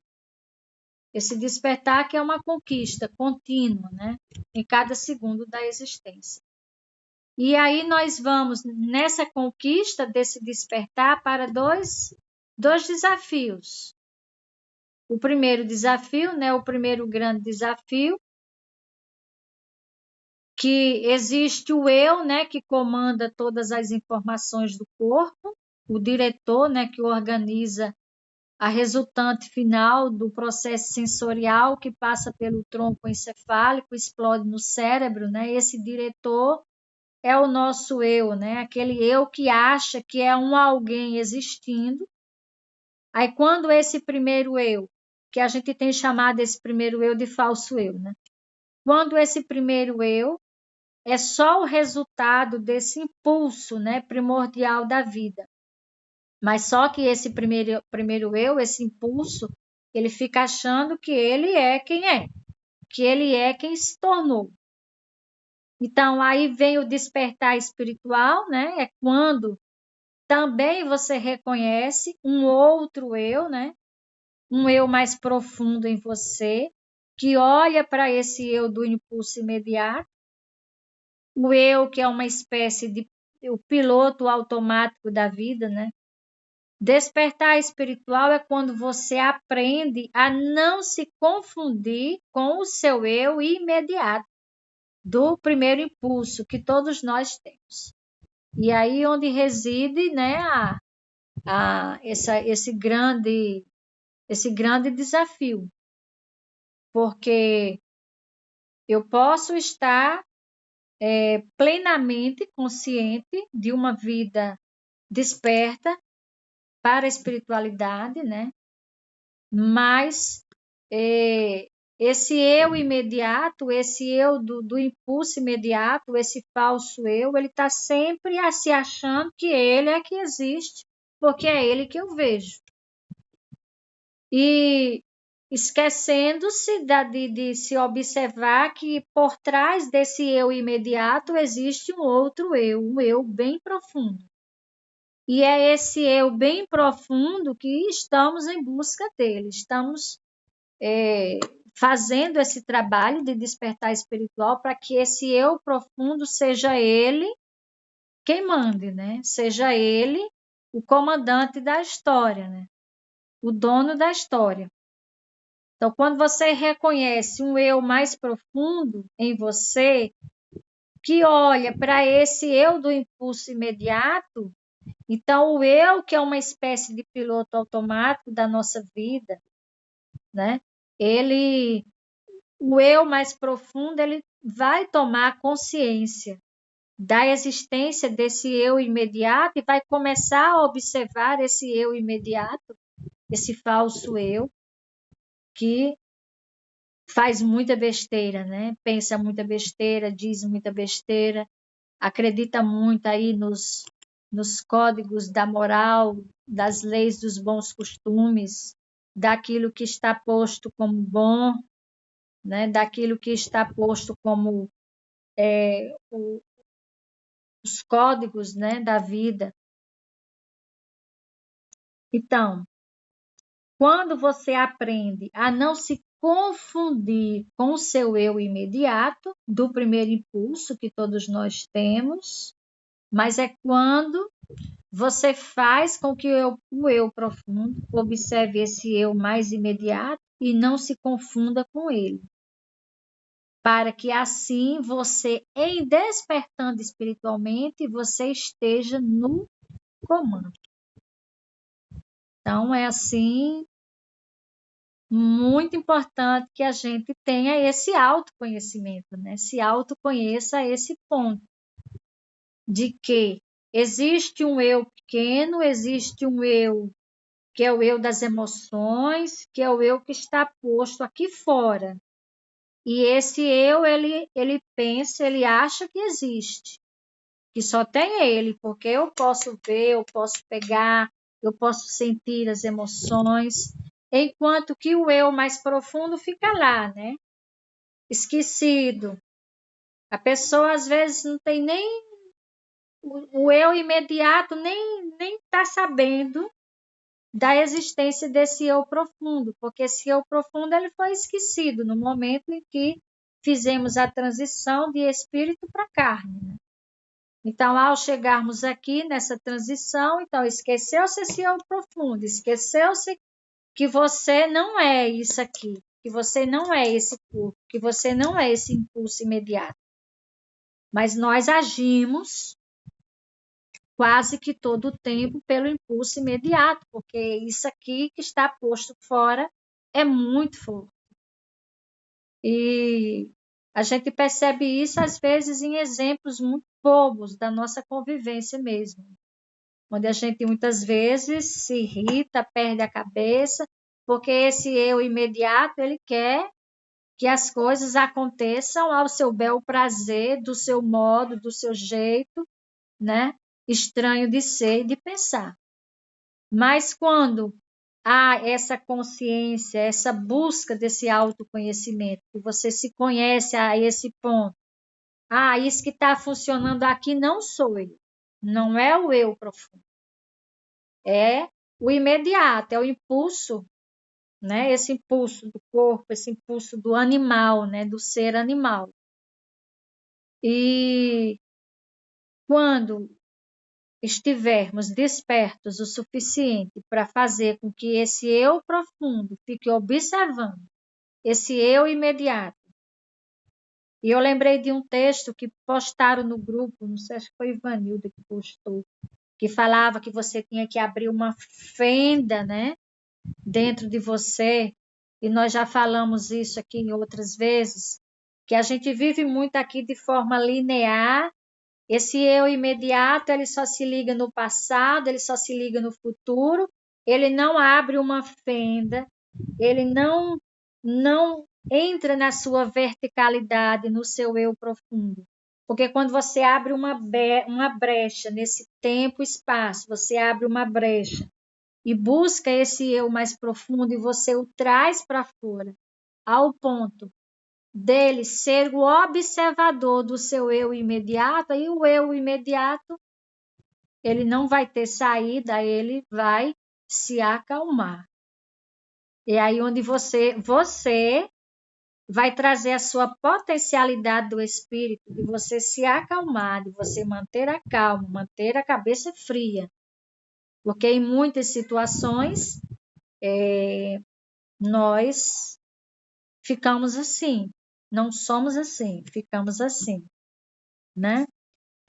B: Esse despertar que é uma conquista contínua, né? Em cada segundo da existência. E aí nós vamos nessa conquista desse despertar para dois desafios. O primeiro desafio, né? O primeiro grande desafio, que existe o eu, né? Que comanda todas as informações do corpo, o diretor, né? Que organiza a resultante final do processo sensorial que passa pelo tronco encefálico, explode no cérebro, né? Esse diretor é o nosso eu, né? Aquele eu que acha que é um alguém existindo. Aí quando esse primeiro eu, que a gente tem chamado esse primeiro eu de falso eu, né? Quando esse primeiro eu é só o resultado desse impulso, né, primordial da vida. Mas só que esse primeiro eu, esse impulso, ele fica achando que ele é quem é, que ele é quem se tornou. Então, aí vem o despertar espiritual, né? É quando também você reconhece um outro eu, né? Um eu mais profundo em você, que olha para esse eu do impulso imediato, o eu que é uma espécie de o piloto automático da vida, né? Despertar espiritual é quando você aprende a não se confundir com o seu eu imediato, do primeiro impulso que todos nós temos. E aí onde reside, né, esse grande desafio, porque eu posso estar plenamente consciente de uma vida desperta para a espiritualidade, né? Mas esse eu imediato, esse eu do impulso imediato, esse falso eu, ele está sempre se achando que ele é que existe, porque é ele que eu vejo. E esquecendo-se de se observar que por trás desse eu imediato existe um outro eu, um eu bem profundo. E é esse eu bem profundo que estamos em busca dele, estamos fazendo esse trabalho de despertar espiritual para que esse eu profundo seja ele quem mande, né? Seja ele o comandante da história, né? O dono da história. Então, quando você reconhece um eu mais profundo em você, que olha para esse eu do impulso imediato, então o eu que é uma espécie de piloto automático da nossa vida, né? O eu mais profundo, ele vai tomar consciência da existência desse eu imediato e vai começar a observar esse eu imediato, esse falso eu, que faz muita besteira, né? Pensa muita besteira, diz muita besteira, acredita muito aí nos códigos da moral, das leis dos bons costumes, daquilo que está posto como bom, né? Daquilo que está posto como os códigos, né, da vida. Então, quando você aprende a não se confundir com o seu eu imediato, do primeiro impulso que todos nós temos, mas é quando você faz com que o eu profundo observe esse eu mais imediato e não se confunda com ele. Para que assim você, em despertando espiritualmente, você esteja no comando. Então, é assim, muito importante que a gente tenha esse autoconhecimento, né? Se autoconheça a esse ponto de que existe um eu pequeno, existe um eu que é o eu das emoções, que é o eu que está posto aqui fora. E esse eu, ele pensa, ele acha que existe, que só tem ele, porque eu posso ver, eu posso pegar, eu posso sentir as emoções, enquanto que o eu mais profundo fica lá, né? Esquecido. A pessoa às vezes não tem nem o eu imediato, nem está sabendo da existência desse eu profundo, porque esse eu profundo ele foi esquecido no momento em que fizemos a transição de espírito para carne, né? Então, ao chegarmos aqui nessa transição, então esqueceu-se esse eu profundo, esqueceu-se que você não é isso aqui, que você não é esse corpo, que você não é esse impulso imediato. Mas nós agimos quase que todo o tempo pelo impulso imediato, porque isso aqui que está posto fora é muito forte. E a gente percebe isso, às vezes, em exemplos muito bobos da nossa convivência mesmo, onde a gente muitas vezes se irrita, perde a cabeça, porque esse eu imediato, ele quer que as coisas aconteçam ao seu bel prazer, do seu modo, do seu jeito, né? Estranho de ser e de pensar. Mas quando há essa consciência, essa busca desse autoconhecimento, que você se conhece a esse ponto, isso que está funcionando aqui não sou eu, não é o eu profundo, é o imediato, é o impulso, né? Esse impulso do corpo, esse impulso do animal, né? Do ser animal. E quando estivermos despertos o suficiente para fazer com que esse eu profundo fique observando esse eu imediato. E eu lembrei de um texto que postaram no grupo, não sei, acho que foi Ivanilda que postou, que falava que você tinha que abrir uma fenda, né, dentro de você, e nós já falamos isso aqui em outras vezes, que a gente vive muito aqui de forma linear. Esse eu imediato, ele só se liga no passado, ele só se liga no futuro, ele não abre uma fenda, ele não entra na sua verticalidade, no seu eu profundo. Porque quando você abre uma brecha nesse tempo e espaço, você abre uma brecha e busca esse eu mais profundo e você o traz para fora, ao ponto dele ser o observador do seu eu imediato, aí o eu imediato ele não vai ter saída, ele vai se acalmar. E aí onde você vai trazer a sua potencialidade do espírito, de você se acalmar, de você manter a calma, manter a cabeça fria. Porque em muitas situações nós ficamos assim, não somos assim, ficamos assim, né?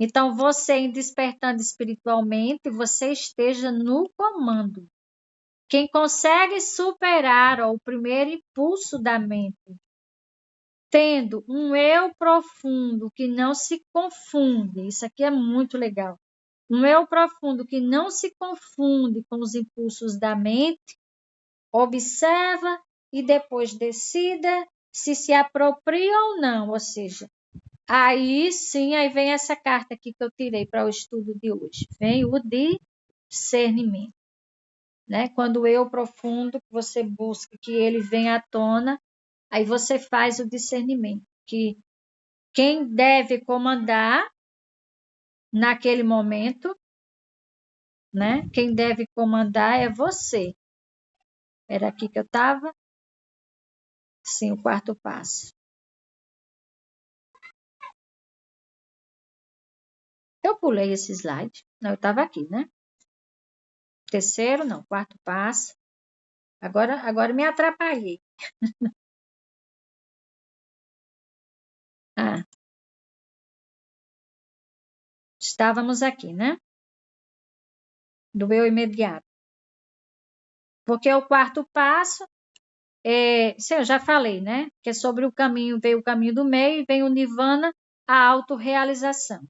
B: Então, você em despertando espiritualmente, você esteja no comando. Quem consegue superar o primeiro impulso da mente, tendo um eu profundo que não se confunde, isso aqui é muito legal. Um eu profundo que não se confunde com os impulsos da mente, observa e depois decida se apropria ou não, ou seja, aí sim, aí vem essa carta aqui que eu tirei para o estudo de hoje. Vem o discernimento, né? Quando o eu profundo, que você busca que ele venha à tona, aí você faz o discernimento, que quem deve comandar naquele momento, né? Quem deve comandar é você. Era aqui que eu estava? Sim, o quarto passo. Eu pulei esse slide. Não, eu estava aqui, né? Terceiro, não, quarto passo. Agora me atrapalhei. Estávamos aqui, né? Do eu imediato. Porque o quarto passo, eu já falei, né? Que é sobre o caminho, veio o caminho do meio e vem o nirvana, a autorrealização.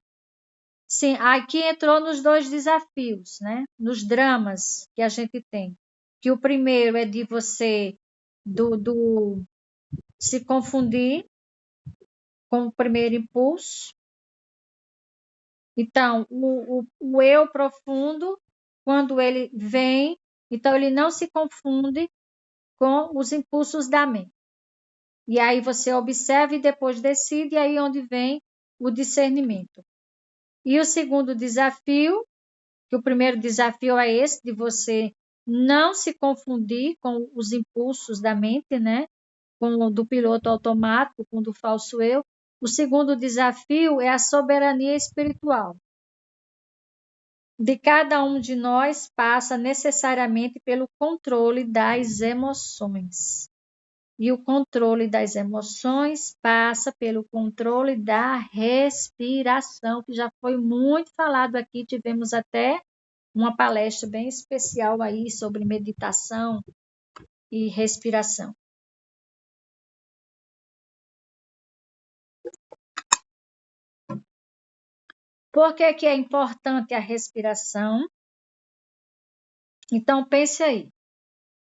B: Sim, aqui entrou nos dois desafios, né? Nos dramas que a gente tem. Que o primeiro é de você se confundir com o primeiro impulso. Então, o eu profundo, quando ele vem, então ele não se confunde com os impulsos da mente. E aí você observa e depois decide, e aí onde vem o discernimento. E o segundo desafio, que o primeiro desafio é esse, de você não se confundir com os impulsos da mente, né? Com o do piloto automático, com o do falso eu. O segundo desafio é a soberania espiritual. De cada um de nós passa necessariamente pelo controle das emoções. E o controle das emoções passa pelo controle da respiração, que já foi muito falado aqui. Tivemos até uma palestra bem especial aí sobre meditação e respiração. Por que que é importante a respiração? Então, pense aí.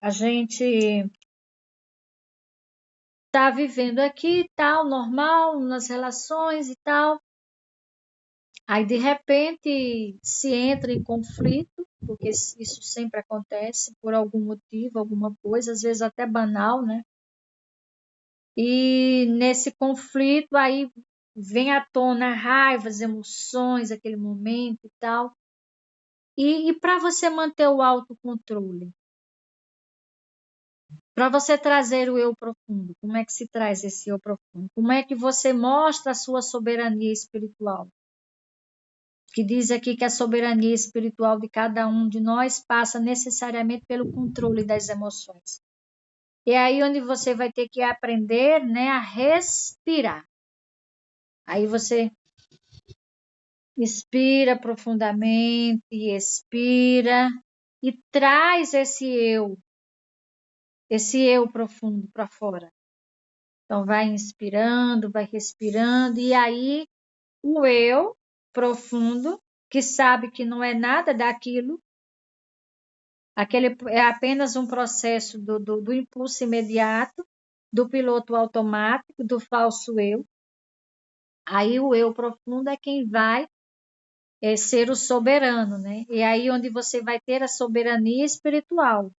B: A gente está vivendo aqui, tal, normal, nas relações e tal. Aí, de repente, se entra em conflito, porque isso sempre acontece, por algum motivo, alguma coisa, às vezes até banal, né? E nesse conflito, aí vem à tona a raiva, as emoções, aquele momento e tal. E para você manter o autocontrole? Para você trazer o eu profundo, como é que se traz esse eu profundo? Como é que você mostra a sua soberania espiritual? Que diz aqui que a soberania espiritual de cada um de nós passa necessariamente pelo controle das emoções. E é aí onde você vai ter que aprender, né, a respirar. Aí você inspira profundamente, expira e traz esse eu profundo para fora. Então, vai inspirando, vai respirando, e aí o eu profundo, que sabe que não é nada daquilo, aquele é apenas um processo do impulso imediato, do piloto automático, do falso eu. Aí o eu profundo é quem vai ser o soberano, né? E aí onde você vai ter a soberania espiritual,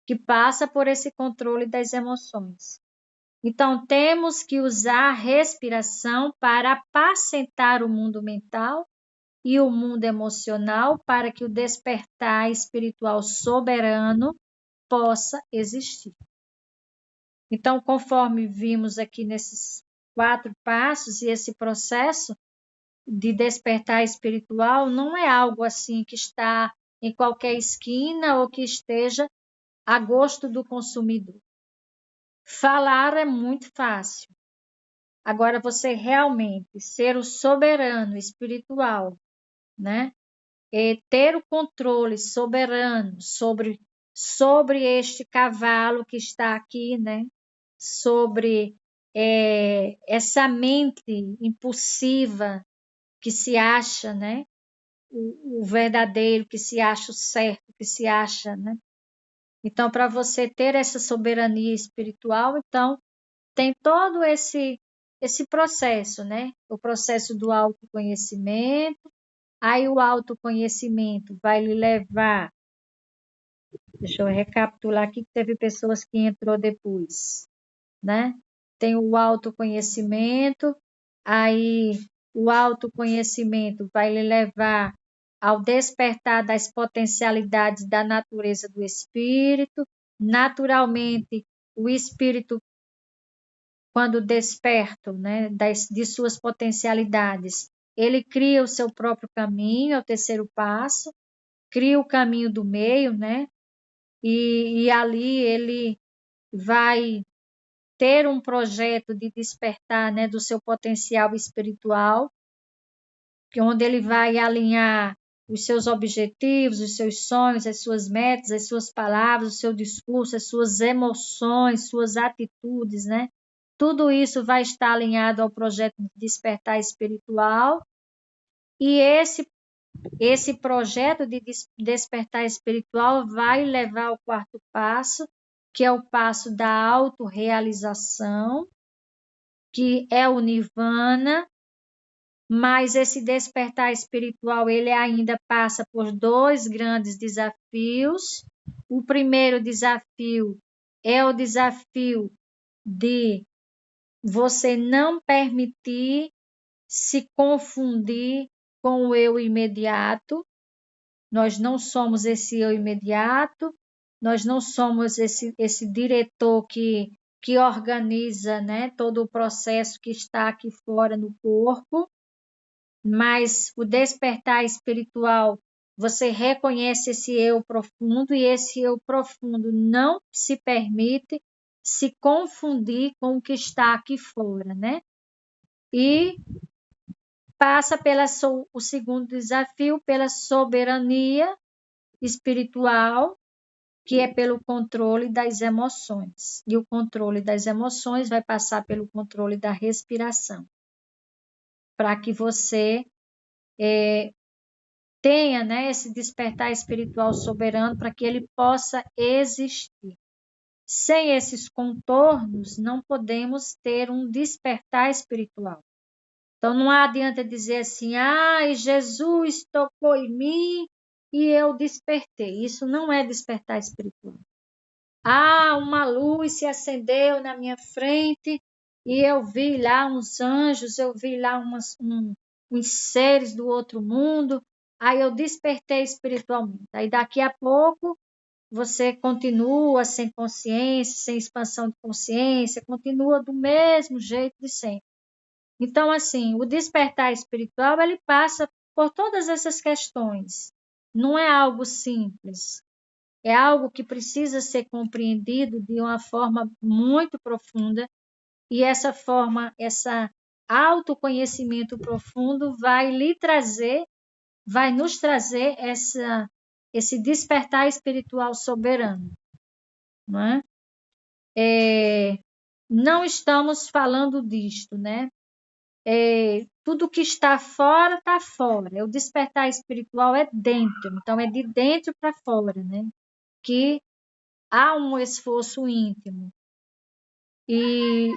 B: que passa por esse controle das emoções. Então, temos que usar a respiração para apacentar o mundo mental e o mundo emocional para que o despertar espiritual soberano possa existir. Então, conforme vimos aqui nesses 4 passos, e esse processo de despertar espiritual não é algo assim que está em qualquer esquina ou que esteja a gosto do consumidor. Falar é muito fácil. Agora, você realmente ser o soberano espiritual, né? E ter o controle soberano sobre este cavalo que está aqui, né? Sobre essa mente impulsiva que se acha, né? O verdadeiro, que se acha o certo, que se acha, né? Então, para você ter essa soberania espiritual, então, tem todo esse processo, né? O processo do autoconhecimento. Aí o autoconhecimento vai lhe levar. Deixa eu recapitular aqui que teve pessoas que entrou depois, né? Tem o autoconhecimento, aí o autoconhecimento vai lhe levar ao despertar das potencialidades da natureza do espírito. Naturalmente, o espírito, quando desperto, né, de suas potencialidades, ele cria o seu próprio caminho, é o terceiro passo, cria o caminho do meio, né? E ali ele vai ter um projeto de despertar, né, do seu potencial espiritual, onde ele vai alinhar os seus objetivos, os seus sonhos, as suas metas, as suas palavras, o seu discurso, as suas emoções, suas atitudes, né? Tudo isso vai estar alinhado ao projeto de despertar espiritual. E esse projeto de despertar espiritual vai levar ao 4º passo, que é o passo da autorrealização, que é o nirvana, mas esse despertar espiritual ele ainda passa por 2 grandes desafios. O primeiro desafio é o desafio de você não permitir se confundir com o eu imediato, Nós não somos esse eu imediato, nós não somos esse diretor que organiza, né, todo o processo que está aqui fora no corpo, mas o despertar espiritual, você reconhece esse eu profundo e esse eu profundo não se permite se confundir com o que está aqui fora, né? E passa o segundo desafio, pela soberania espiritual, que é pelo controle das emoções. E o controle das emoções vai passar pelo controle da respiração, para que você tenha, né, esse despertar espiritual soberano, para que ele possa existir. Sem esses contornos, não podemos ter um despertar espiritual. Então, não adianta dizer assim, Jesus tocou em mim e eu despertei. Isso não é despertar espiritual. Uma luz se acendeu na minha frente e eu vi lá uns anjos, eu vi lá uns seres do outro mundo. Aí eu despertei espiritualmente. Aí daqui a pouco você continua sem consciência, sem expansão de consciência, continua do mesmo jeito de sempre. Então, assim, o despertar espiritual, ele passa por todas essas questões. Não é algo simples. É algo que precisa ser compreendido de uma forma muito profunda. E essa forma, esse autoconhecimento profundo vai nos trazer esse despertar espiritual soberano. Não é? Não estamos falando disto, né? Tudo que está fora, está fora. O despertar espiritual é dentro, então é de dentro para fora, né? Que há um esforço íntimo. E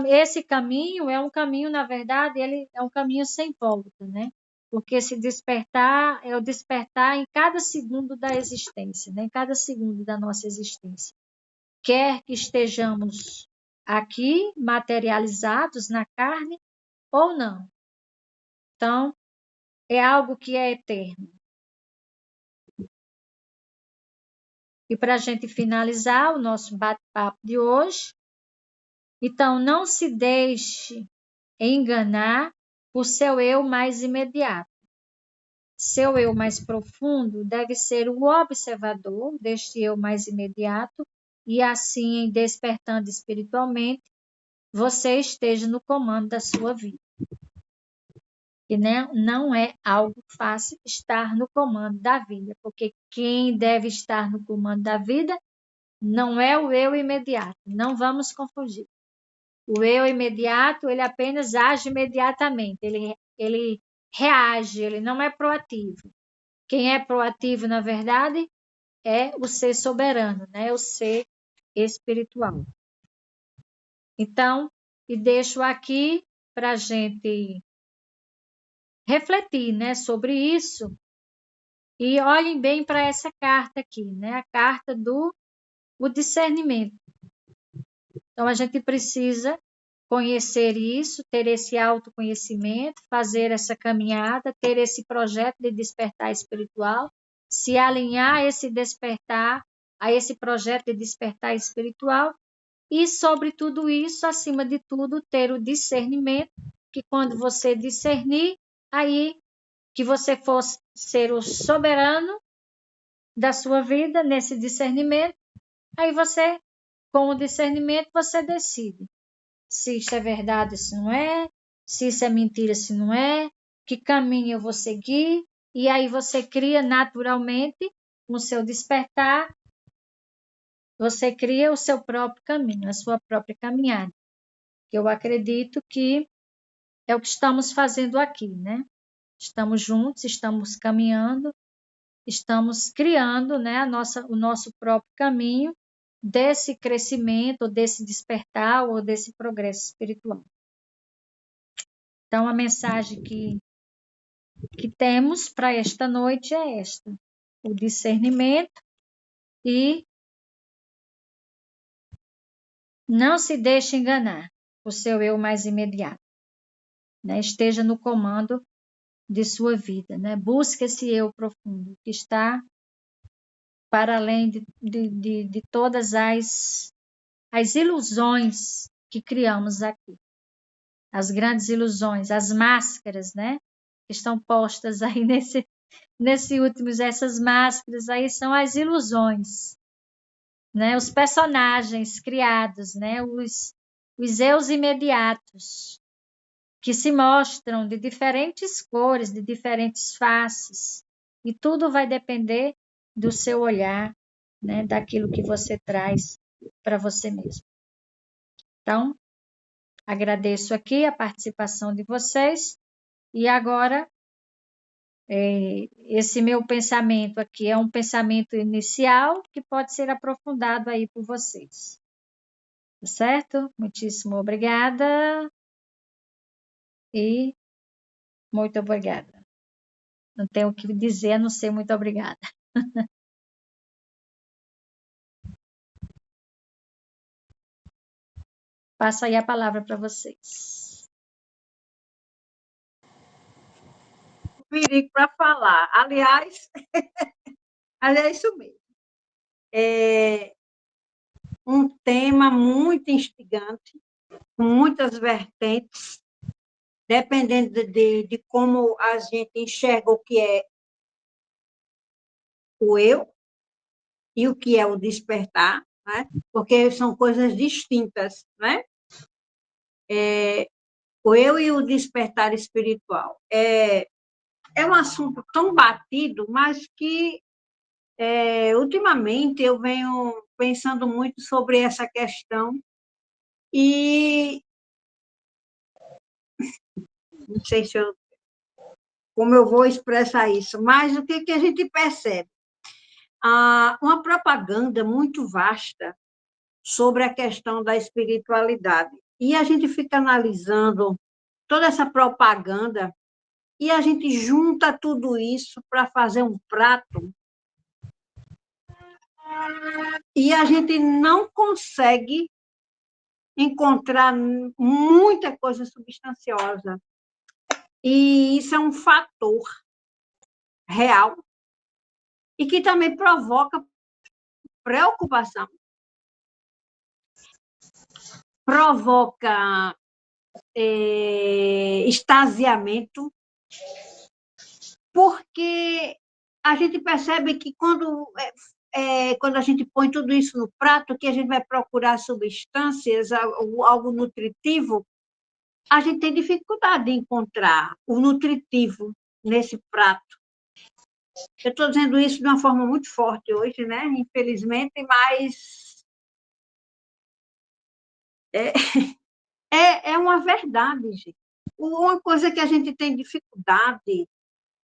B: esse caminho é um caminho, na verdade, ele é um caminho sem volta, né? Porque esse despertar é o despertar em cada segundo da existência, né? Em cada segundo da nossa existência. Quer que estejamos aqui materializados na carne ou não. Então, é algo que é eterno. E para a gente finalizar o nosso bate-papo de hoje, então não se deixe enganar por seu eu mais imediato. Seu eu mais profundo deve ser o observador deste eu mais imediato, e assim, despertando espiritualmente, você esteja no comando da sua vida. E não é algo fácil estar no comando da vida, porque quem deve estar no comando da vida não é o eu imediato, não vamos confundir. O eu imediato, ele apenas age imediatamente, ele reage, ele não é proativo. Quem é proativo, na verdade, é o ser soberano, né? O ser espiritual. Então, e deixo aqui para a gente refletir, né, sobre isso. E olhem bem para essa carta aqui, né? A carta do discernimento. Então, a gente precisa conhecer isso, ter esse autoconhecimento, fazer essa caminhada, ter esse projeto de despertar espiritual, se alinhar a esse despertar, a esse projeto de despertar espiritual e, sobre tudo isso, acima de tudo, ter o discernimento, que quando você discernir, aí que você fosse ser o soberano da sua vida nesse discernimento, aí você, com o discernimento, você decide se isso é verdade, se não é, se isso é mentira, se não é, que caminho eu vou seguir, e aí você cria naturalmente o seu despertar, você cria o seu próprio caminho, a sua própria caminhada. Eu acredito que é o que estamos fazendo aqui, né? Estamos juntos, estamos caminhando, estamos criando, né, o nosso próprio caminho desse crescimento, desse despertar ou desse progresso espiritual. Então, a mensagem que temos para esta noite é esta: o discernimento, e não se deixe enganar o seu eu mais imediato, né? Esteja no comando de sua vida, né? Busque esse eu profundo, que está para além de todas as ilusões que criamos aqui. As grandes ilusões, as máscaras, né? Que estão postas aí nesse últimos, essas máscaras aí são as ilusões, né? Os personagens criados, né? Os eus imediatos, que se mostram de diferentes cores, de diferentes faces, e tudo vai depender do seu olhar, né? Daquilo que você traz para você mesmo. Então, agradeço aqui a participação de vocês, e agora esse meu pensamento aqui é um pensamento inicial que pode ser aprofundado aí por vocês. Tá certo? Muitíssimo obrigada e muito obrigada. Não tenho o que dizer a não ser muito obrigada. Passo aí a palavra para vocês.
A: Perigo para falar. Aliás, é isso mesmo. É um tema muito instigante, com muitas vertentes, dependendo de como a gente enxerga o que é o eu e o que é o despertar, né? Porque são coisas distintas, né? O eu e o despertar espiritual. É um assunto tão batido, mas que ultimamente eu venho pensando muito sobre essa questão e não sei como eu vou expressar isso, mas o que a gente percebe? Uma propaganda muito vasta sobre a questão da espiritualidade. E a gente fica analisando toda essa propaganda e a gente junta tudo isso para fazer um prato e a gente não consegue encontrar muita coisa substanciosa. E isso é um fator real e que também provoca preocupação, provoca extasiamento, porque a gente percebe que quando a gente põe tudo isso no prato, que a gente vai procurar substâncias, algo nutritivo, a gente tem dificuldade de encontrar o nutritivo nesse prato. Eu estou dizendo isso de uma forma muito forte hoje, né? Infelizmente, mas é uma verdade, gente. Uma coisa que a gente tem dificuldade,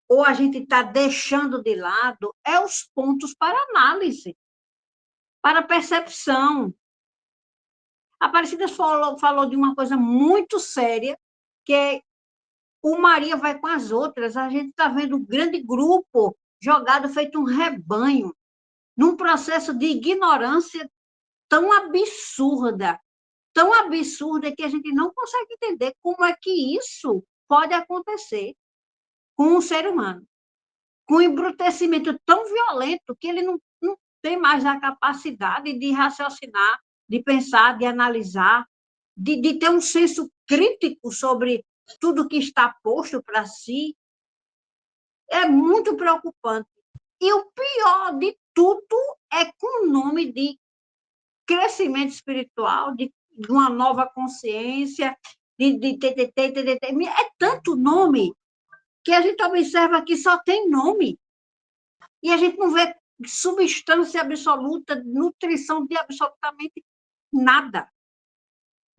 A: ou a gente está deixando de lado, é os pontos para análise, para percepção. A Aparecida falou de uma coisa muito séria, que é o Maria vai com as outras. A gente está vendo um grande grupo jogado feito um rebanho, num processo de ignorância tão absurda que a gente não consegue entender como é que isso pode acontecer com um ser humano, com um embrutecimento tão violento que ele não tem mais a capacidade de raciocinar, de pensar, de analisar, de ter um senso crítico sobre tudo que está posto para si. É muito preocupante. E o pior de tudo é com o nome de crescimento espiritual, de uma nova consciência, de é tanto nome que a gente observa que só tem nome. E a gente não vê substância absoluta, nutrição de absolutamente nada.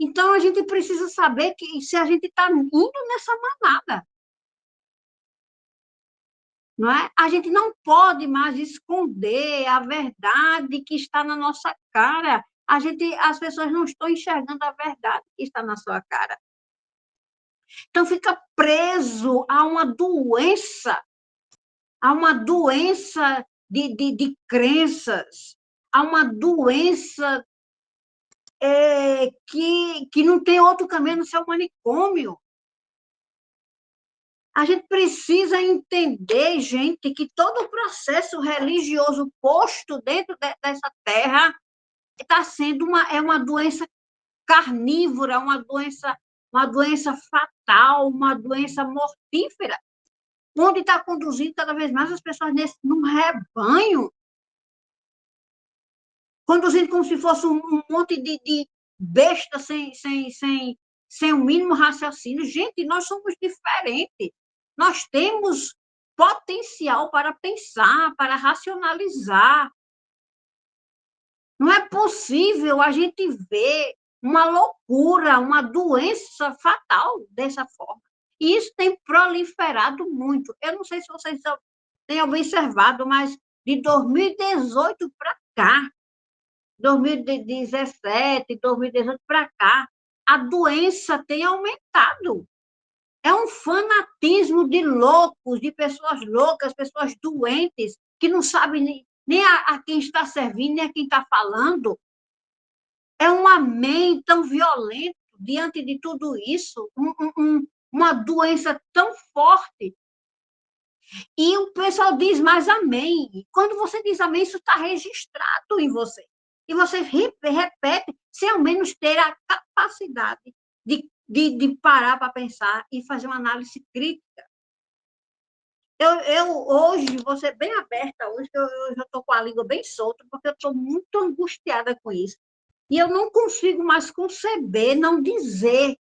A: Então, a gente precisa saber que se a gente está indo nessa manada. Não é? A gente não pode mais esconder a verdade que está na nossa cara. As pessoas não estão enxergando a verdade que está na sua cara. Então, fica preso a uma doença de crenças, a uma doença que não tem outro caminho no seu manicômio. A gente precisa entender, gente, que todo o processo religioso posto dentro dessa terra está sendo uma doença carnívora, uma doença fatal, uma doença mortífera, onde está conduzindo cada vez mais as pessoas num rebanho, conduzindo como se fosse um monte de besta sem o mínimo raciocínio. Gente, nós somos diferentes. Nós temos potencial para pensar, para racionalizar. Não é possível a gente ver uma loucura, uma doença fatal dessa forma. E isso tem proliferado muito. Eu não sei se vocês têm observado, mas de 2018 para cá, 2017, 2018 para cá, a doença tem aumentado. É um fanatismo de loucos, de pessoas loucas, pessoas doentes, que não sabem nem a quem está servindo, nem a quem está falando. É um amém tão violento diante de tudo isso, uma doença tão forte. E o pessoal diz mais amém. Quando você diz amém, isso está registrado em você. E você repete, sem ao menos ter a capacidade de parar para pensar e fazer uma análise crítica. Eu hoje, vou ser bem aberta hoje, eu já estou com a língua bem solta, porque eu estou muito angustiada com isso. E eu não consigo mais conceber, não dizer.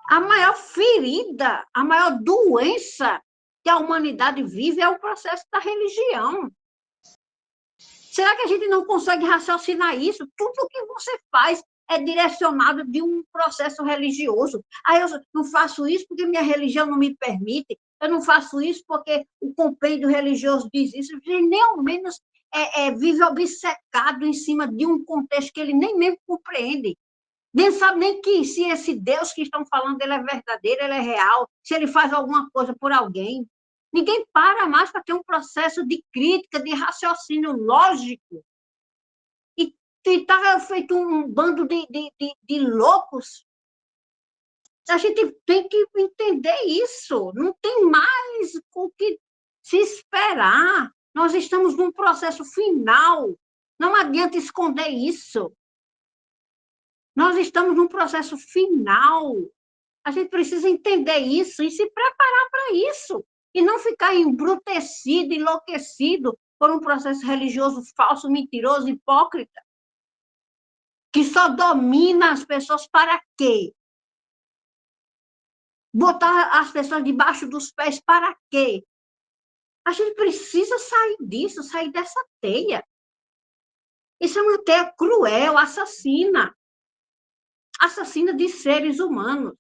A: A maior ferida, a maior doença que a humanidade vive é o processo da religião. Será que a gente não consegue raciocinar isso? Tudo o que você faz é direcionado de um processo religioso. Ah, eu não faço isso porque minha religião não me permite, eu não faço isso porque o compêndio religioso diz isso. Ele nem ao menos vive obcecado em cima de um contexto que ele nem mesmo compreende. Nem sabe nem que se esse Deus que estão falando ele é verdadeiro, ele é real, se ele faz alguma coisa por alguém. Ninguém para mais para ter um processo de crítica, de raciocínio lógico. E está feito um bando de loucos. A gente tem que entender isso. Não tem mais o que se esperar. Nós estamos num processo final. Não adianta esconder isso. Nós estamos num processo final. A gente precisa entender isso e se preparar para isso. E não ficar embrutecido, enlouquecido por um processo religioso falso, mentiroso, hipócrita, que só domina as pessoas para quê? Botar as pessoas debaixo dos pés para quê? A gente precisa sair disso, sair dessa teia. Isso é uma teia cruel, assassina. Assassina de seres humanos.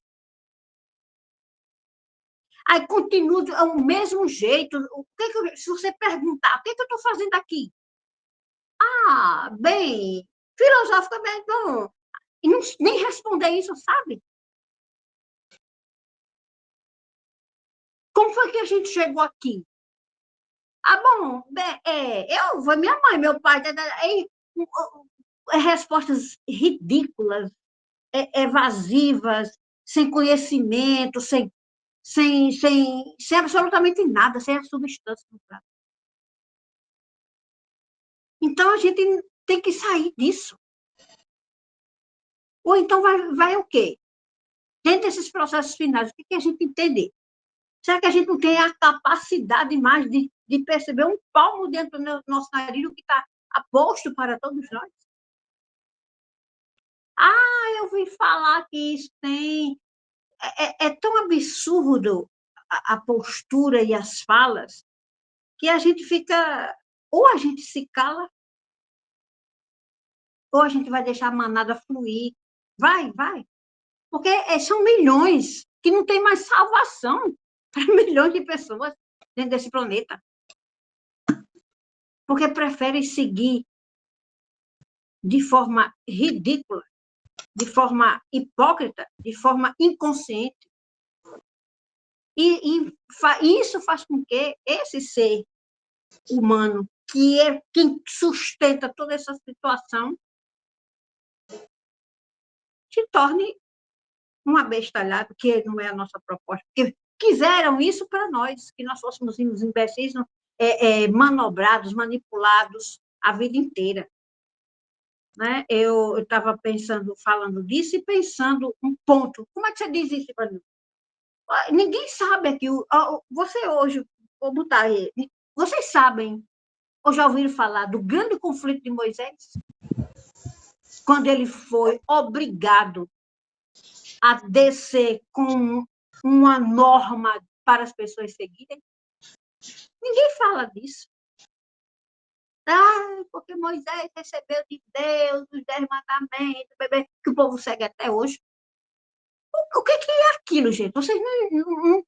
A: Aí continua o mesmo jeito. Se você perguntar, o que eu estou fazendo aqui? Ah, bem, filosoficamente, não. E não, nem responder isso, sabe? Como foi que a gente chegou aqui? Ah, bom, bem, minha mãe, meu pai, respostas ridículas, evasivas, sem conhecimento, sem absolutamente nada, sem a substância. Então, a gente tem que sair disso. Ou então vai o quê? Dentro desses processos finais, o que a gente entender? Será que a gente não tem a capacidade mais de perceber um palmo dentro do nosso nariz, o que está aposto para todos nós? Ah, eu ouvi falar que isso tem... É tão absurdo a postura e as falas que a gente fica... Ou a gente se cala, ou a gente vai deixar a manada fluir. Vai. Porque são milhões que não tem mais salvação para milhões de pessoas dentro desse planeta. Porque preferem seguir de forma ridícula, de forma hipócrita, de forma inconsciente. E isso faz com que esse ser humano, que é quem sustenta toda essa situação, se torne um abestalhado, que não é a nossa proposta, porque quiseram isso para nós, que nós fôssemos uns imbecis, manobrados, manipulados a vida inteira. Né? Eu estava pensando, falando disso, e pensando um ponto. Como é que você diz isso para mim? Ninguém sabe aqui. Você hoje, vou botar aí, vocês sabem, ou já ouviram falar do grande conflito de Moisés? Quando ele foi obrigado a descer com uma norma para as pessoas seguirem? Ninguém fala disso. Porque Moisés recebeu de Deus os 10 mandamentos, que o povo segue até hoje. O que é aquilo, gente? Vocês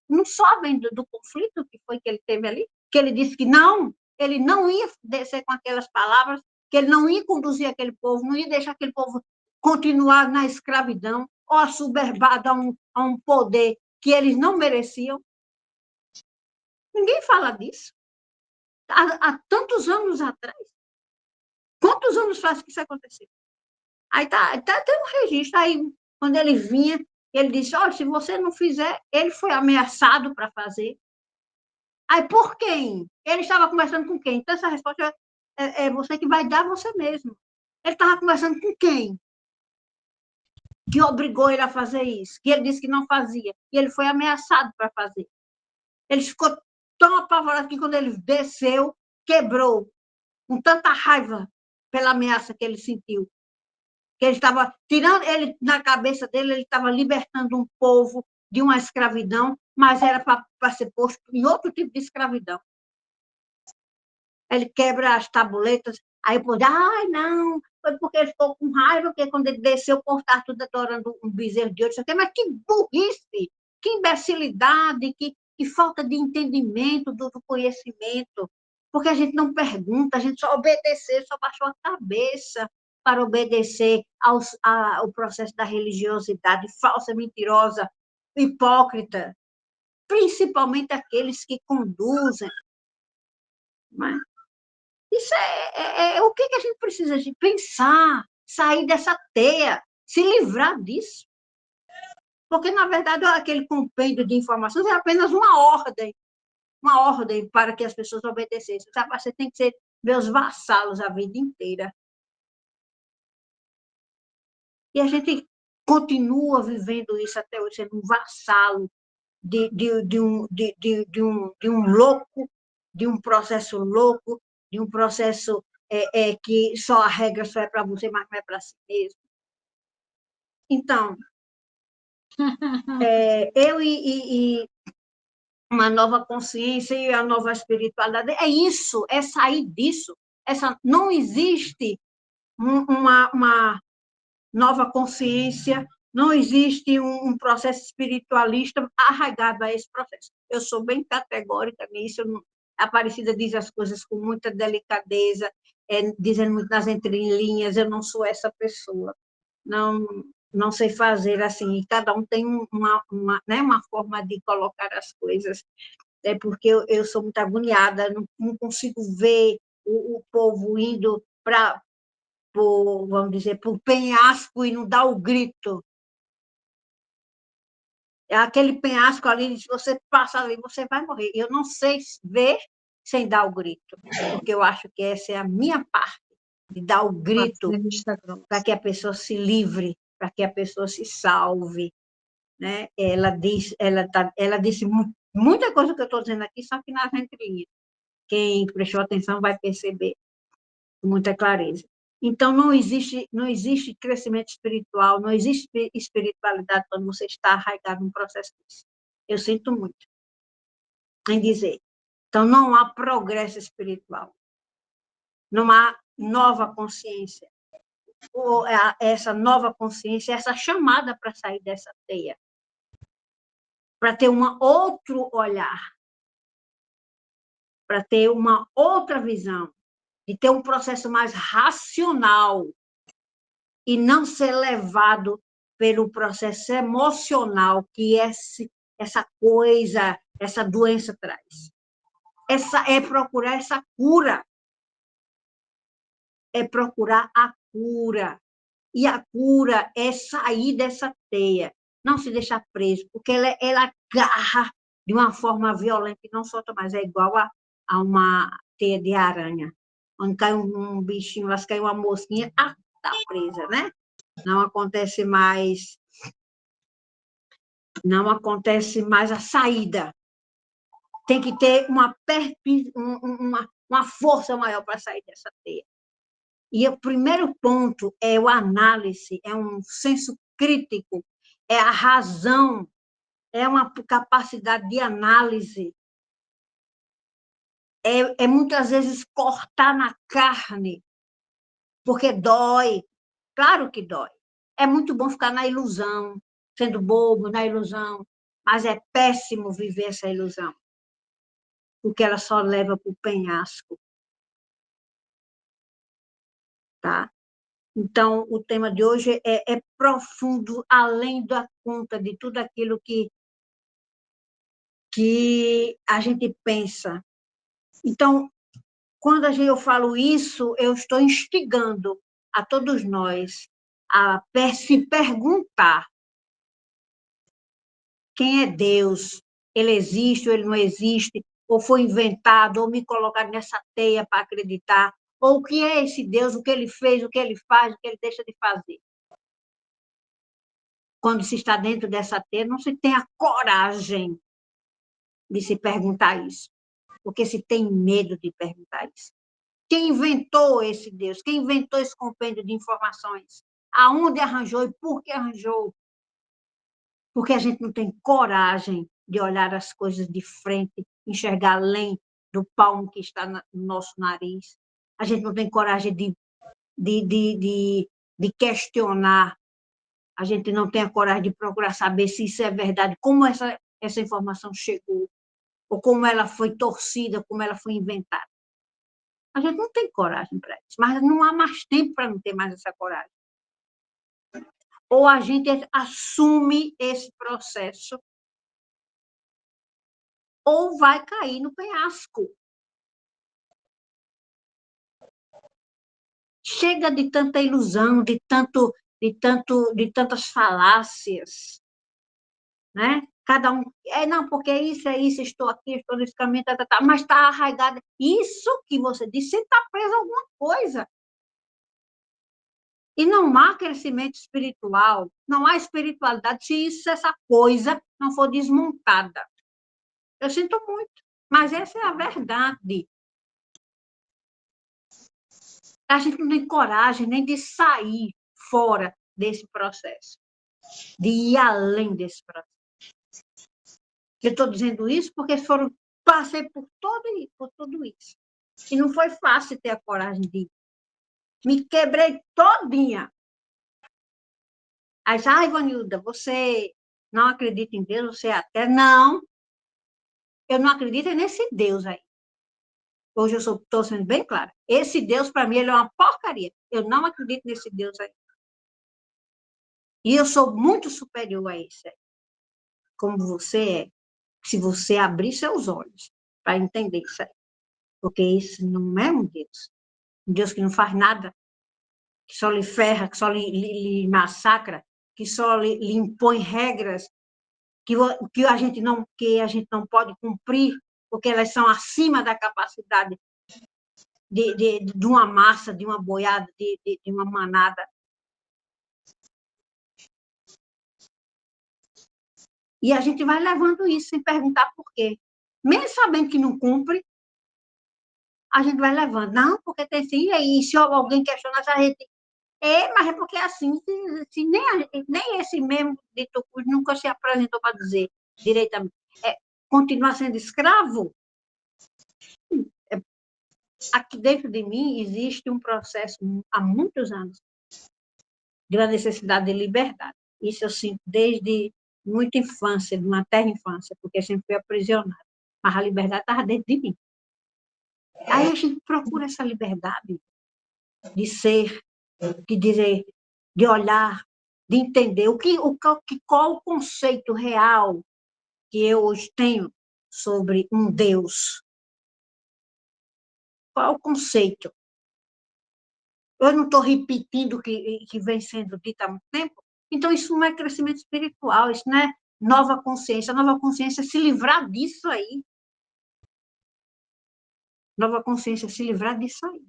A: não sabem do conflito que foi que ele teve ali? Que ele disse que não, ele não ia descer com aquelas palavras, que ele não ia conduzir aquele povo, não ia deixar aquele povo continuar na escravidão ou assoberbado a um poder que eles não mereciam. Ninguém fala disso. Há tantos anos atrás. Quantos anos faz que isso aconteceu? Aí tem um registro. Aí, quando ele vinha, ele disse, se você não fizer, ele foi ameaçado para fazer. Aí, por quem? Ele estava conversando com quem? Então, essa resposta é você que vai dar você mesmo. Ele estava conversando com quem? Que obrigou ele a fazer isso? Que ele disse que não fazia. E ele foi ameaçado para fazer. Ele ficou tão apavorado que, quando ele desceu, quebrou, com tanta raiva pela ameaça que ele sentiu. Que ele estava tirando, ele, na cabeça dele, ele estava libertando um povo de uma escravidão, mas era para ser posto em outro tipo de escravidão. Ele quebra as tabuletas, aí o povo diz, não, foi porque ele ficou com raiva, porque quando ele desceu, o povo estava tudo adorando um bezerro de ouro, mas que burrice, que imbecilidade, que falta de entendimento do conhecimento, porque a gente não pergunta, a gente só obedeceu, só baixou a cabeça para obedecer ao processo da religiosidade falsa, mentirosa, hipócrita, principalmente aqueles que conduzem. Mas isso o que a gente precisa de pensar, sair dessa teia, se livrar disso. Porque, na verdade, aquele compêndio de informações é apenas uma ordem para que as pessoas obedecessem. Sabe? Você tem que ser meus vassalos a vida inteira. E a gente continua vivendo isso até hoje, sendo um vassalo de um louco, de um processo louco, de um processo que só a regra só é para você, mas não é para si mesmo. Então, eu e uma nova consciência e a nova espiritualidade, é isso, é sair disso. Não existe uma nova consciência, não existe um processo espiritualista arraigado a esse processo. Eu sou bem categórica nisso, a Aparecida diz as coisas com muita delicadeza, dizendo muito nas entrelinhas, eu não sou essa pessoa. Não sei fazer assim, cada um tem uma forma de colocar as coisas, porque eu sou muito agoniada, não consigo ver o povo indo para, vamos dizer, para o penhasco e não dar o grito. É aquele penhasco ali, se você passa ali, você vai morrer. Eu não sei ver sem dar o grito, porque eu acho que essa é a minha parte, de dar o grito para que a pessoa se livre, para que a pessoa se salve. Né? Ela disse muita coisa que eu estou dizendo aqui, só que nas entrelinhas. Quem prestou atenção vai perceber com muita clareza. Então, não existe crescimento espiritual, não existe espiritualidade quando você está arraigado num processo desse. Eu sinto muito em dizer. Então, não há progresso espiritual, não há nova consciência. Ou essa nova consciência, essa chamada para sair dessa teia, para ter um outro olhar, para ter uma outra visão, de ter um processo mais racional e não ser levado pelo processo emocional que essa coisa, essa doença traz. É procurar essa cura. É procurar a cura. E a cura é sair dessa teia. não se deixar preso, porque ela agarra de uma forma violenta e não solta mais. É igual a uma teia de aranha. Onde cai um bichinho, lá se cai uma mosquinha, está presa, né? Não acontece mais, não acontece mais a saída. Tem que ter uma força maior para sair dessa teia. E o primeiro ponto é o análise, é um senso crítico, é a razão, é uma capacidade de análise. É muitas vezes cortar na carne, porque dói. Claro que dói. É muito bom ficar na ilusão, sendo bobo na ilusão, mas é péssimo viver essa ilusão, porque ela só leva para o penhasco, tá? Então, o tema de hoje é profundo, além da conta de tudo aquilo que a gente pensa. Então, quando eu falo isso, eu estou instigando a todos nós a se perguntar quem é Deus, ele existe ou ele não existe, ou foi inventado, ou me colocaram nessa teia para acreditar, ou o que é esse Deus, o que ele fez, o que ele faz, o que ele deixa de fazer. Quando se está dentro dessa teia, não se tem a coragem de se perguntar isso, porque se tem medo de perguntar isso. Quem inventou esse Deus? Quem inventou esse compêndio de informações? Aonde arranjou e por que arranjou? Porque a gente não tem coragem de olhar as coisas de frente, enxergar além do palmo que está no nosso nariz. A gente não tem coragem de questionar. A gente não tem a coragem de procurar saber se isso é verdade, como essa informação chegou, ou como ela foi torcida, como ela foi inventada. A gente não tem coragem para isso, mas não há mais tempo para não ter mais essa coragem. Ou a gente assume esse processo, ou vai cair no penhasco. Chega de tanta ilusão, de tantas falácias, né? Cada um, não, porque é isso, estou aqui, estou nesse caminho, mas está arraigado. Isso que você disse, você está preso a alguma coisa. E não há crescimento espiritual, não há espiritualidade se essa coisa não for desmontada. Eu sinto muito, mas essa é a verdade. A gente não tem coragem nem de sair fora desse processo, de ir além desse processo. Eu estou dizendo isso porque passei por tudo isso. E não foi fácil ter a coragem de ir. Me quebrei todinha. Aí, Ivanilda, você não acredita em Deus, você até não. Eu não acredito nesse Deus aí. Hoje eu estou sendo bem clara. Esse Deus, para mim, ele é uma porcaria. Eu não acredito nesse Deus aí. E eu sou muito superior a esse aí. Como você é. Se você abrir seus olhos para entender isso aí. Porque isso não é um Deus. Um Deus que não faz nada, que só lhe ferra, que só lhe massacra, que só lhe impõe regras que a gente não pode cumprir, porque elas são acima da capacidade de uma massa, de uma boiada, de uma manada. E a gente vai levando isso sem perguntar por quê. Mesmo sabendo que não cumpre, a gente vai levando. Não, porque tem sim, e aí, se alguém questionar, a gente. Mas é porque assim, se nem esse mesmo de Tucumã nunca se apresentou para dizer diretamente. Continuar sendo escravo? Aqui dentro de mim existe um processo há muitos anos de uma necessidade de liberdade. Isso eu sinto desde muita infância, de uma terra infância, porque eu sempre fui aprisionada. Mas a liberdade estava dentro de mim. Aí a gente procura essa liberdade de ser, de dizer, de olhar, de entender qual o conceito real que eu hoje tenho sobre um Deus. Qual o conceito? Eu não estou repetindo o que vem sendo dito há muito tempo, Então, isso não é crescimento espiritual, isso não é nova consciência. Nova consciência é se livrar disso aí. Nova consciência é se livrar disso aí.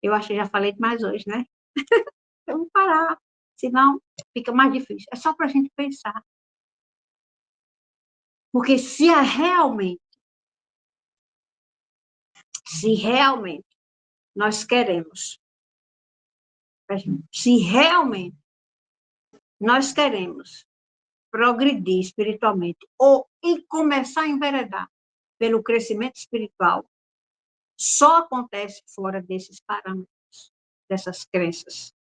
A: Eu acho que já falei demais hoje, né? Eu vou parar, senão fica mais difícil. É só para a gente pensar. Porque se realmente nós queremos, se realmente nós queremos progredir espiritualmente e começar a enveredar pelo crescimento espiritual, só acontece fora desses parâmetros, dessas crenças,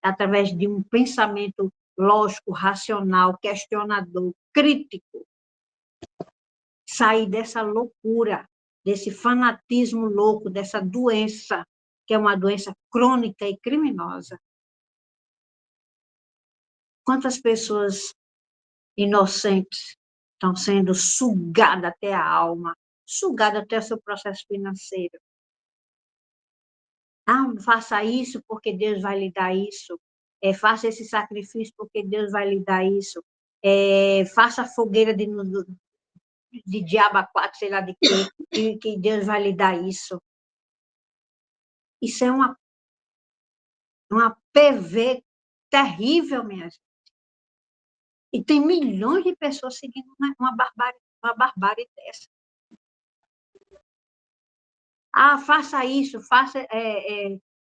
A: através de um pensamento lógico, racional, questionador, crítico, sair dessa loucura, desse fanatismo louco, dessa doença, que é uma doença crônica e criminosa. Quantas pessoas inocentes estão sendo sugadas até a alma, sugadas até o seu processo financeiro? Ah, faça isso porque Deus vai lhe dar isso. Faça esse sacrifício porque Deus vai lhe dar isso. Faça fogueira de diabo a quatro, sei lá de quê, que Deus vai lhe dar isso. Isso é uma PV terrível, minha gente. E tem milhões de pessoas seguindo uma barbárie dessa. Ah, faça isso,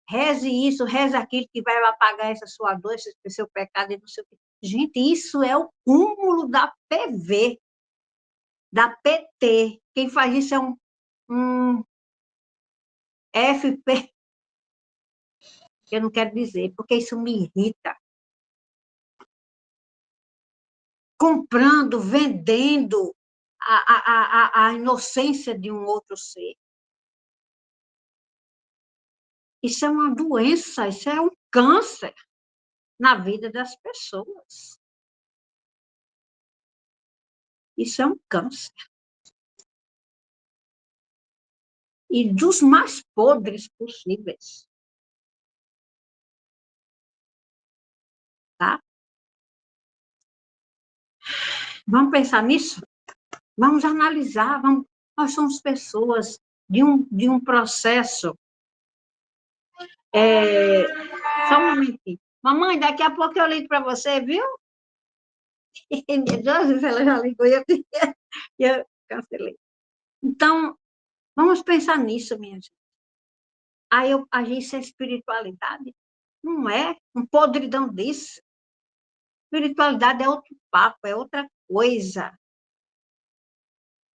A: reze isso, reze aquilo que vai apagar essa sua dor, esse seu pecado e não sei o quê. Gente, isso é o cúmulo da PV, da PT. Quem faz isso é um FP, que eu não quero dizer, porque isso me irrita. Comprando, vendendo a inocência de um outro ser. Isso é uma doença, isso é um câncer na vida das pessoas. Isso é um câncer. E dos mais podres possíveis. Tá? Vamos pensar nisso? Vamos analisar. Nós somos pessoas de um processo. Só um momentinho. Mamãe, daqui a pouco eu ligo para você, viu? Deus, ela já ligou e eu cancelei. Então, vamos pensar nisso, minha gente. Aí eu agir sem espiritualidade? Não é um podridão desse. Espiritualidade é outro papo, é outra coisa.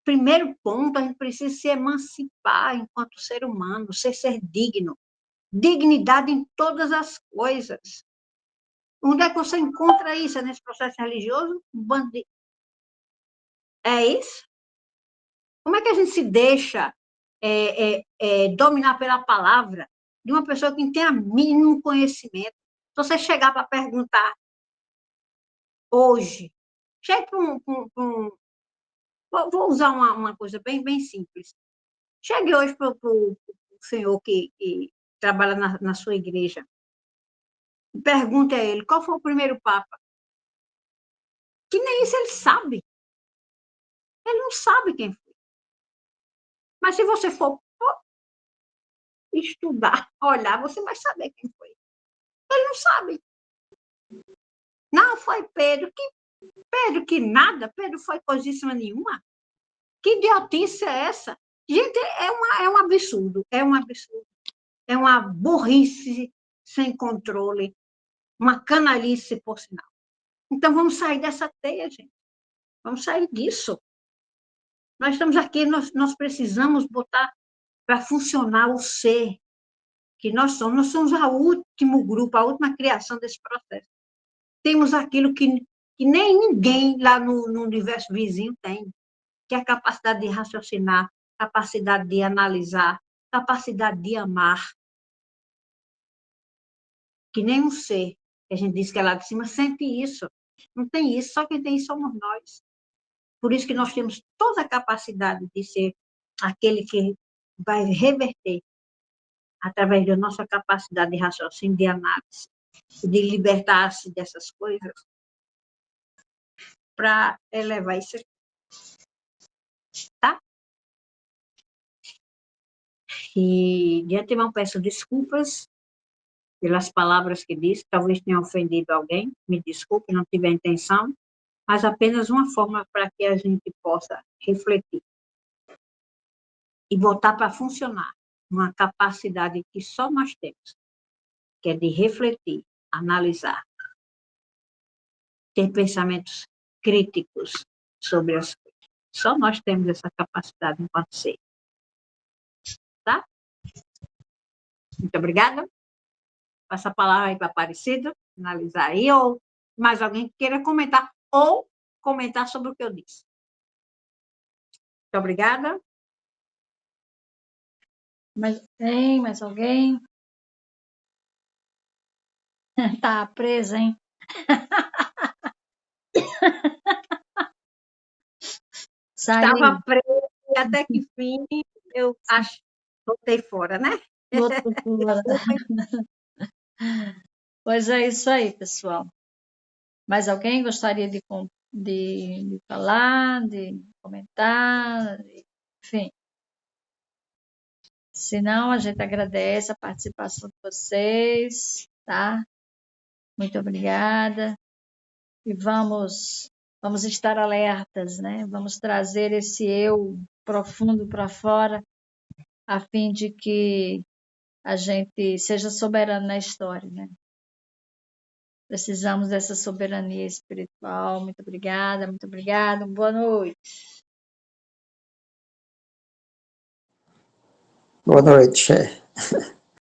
A: Primeiro ponto, a gente precisa se emancipar enquanto ser humano, ser digno. Dignidade em todas as coisas. Onde é que você encontra isso? É nesse processo religioso? É isso? Como é que a gente se deixa dominar pela palavra de uma pessoa que não tem a mínimo conhecimento? Se você chegar para perguntar hoje, chegue para vou usar uma coisa bem simples. Chegue hoje para o senhor que trabalha na sua igreja e pergunte a ele qual foi o primeiro papa. Que nem isso ele sabe. Ele não sabe quem foi. Mas se você for estudar, olhar, você vai saber quem foi. Ele não sabe. Não, foi Pedro que nada, Pedro foi coisíssima nenhuma. Que idiotice é essa? Gente, é um absurdo, é um absurdo. É uma burrice sem controle, uma canalice, por sinal. Então, vamos sair dessa teia, gente. Vamos sair disso. Nós estamos aqui, nós precisamos botar para funcionar o ser que nós somos. Nós somos o último grupo, a última criação desse processo. Temos aquilo que nem ninguém lá no universo vizinho tem, que é a capacidade de raciocinar, capacidade de analisar, capacidade de amar. Que nem um ser, que a gente diz que é lá de cima, sente isso. Não tem isso, só quem tem isso somos nós. Por isso que nós temos toda a capacidade de ser aquele que vai reverter através da nossa capacidade de raciocínio, de análise, de libertar-se dessas coisas, para elevar isso aqui, tá? E de antemão peço desculpas pelas palavras que disse, talvez tenha ofendido alguém, me desculpe, não tive a intenção, mas apenas uma forma para que a gente possa refletir e voltar para funcionar, uma capacidade que só nós temos, que é de refletir, analisar, ter pensamentos críticos sobre as coisas. Só nós temos essa capacidade enquanto ser, tá? Muito obrigada. Passa a palavra aí para a Aparecida, analisar aí, ou mais alguém que queira comentar, ou comentar sobre o que eu disse. Muito obrigada.
B: Tem mais alguém? Tá presa, hein?
A: Estava presa e até que fim eu acho voltei fora, né?
B: Botou fora. Pois é isso aí, pessoal. Mais alguém gostaria de falar, de comentar? Enfim. Se não, a gente agradece a participação de vocês, tá? Muito obrigada. E vamos estar alertas, né? Vamos trazer esse eu profundo para fora, a fim de que a gente seja soberano na história, né? Precisamos dessa soberania espiritual. Muito obrigada, muito obrigada. Boa noite.
C: Boa noite, Xé.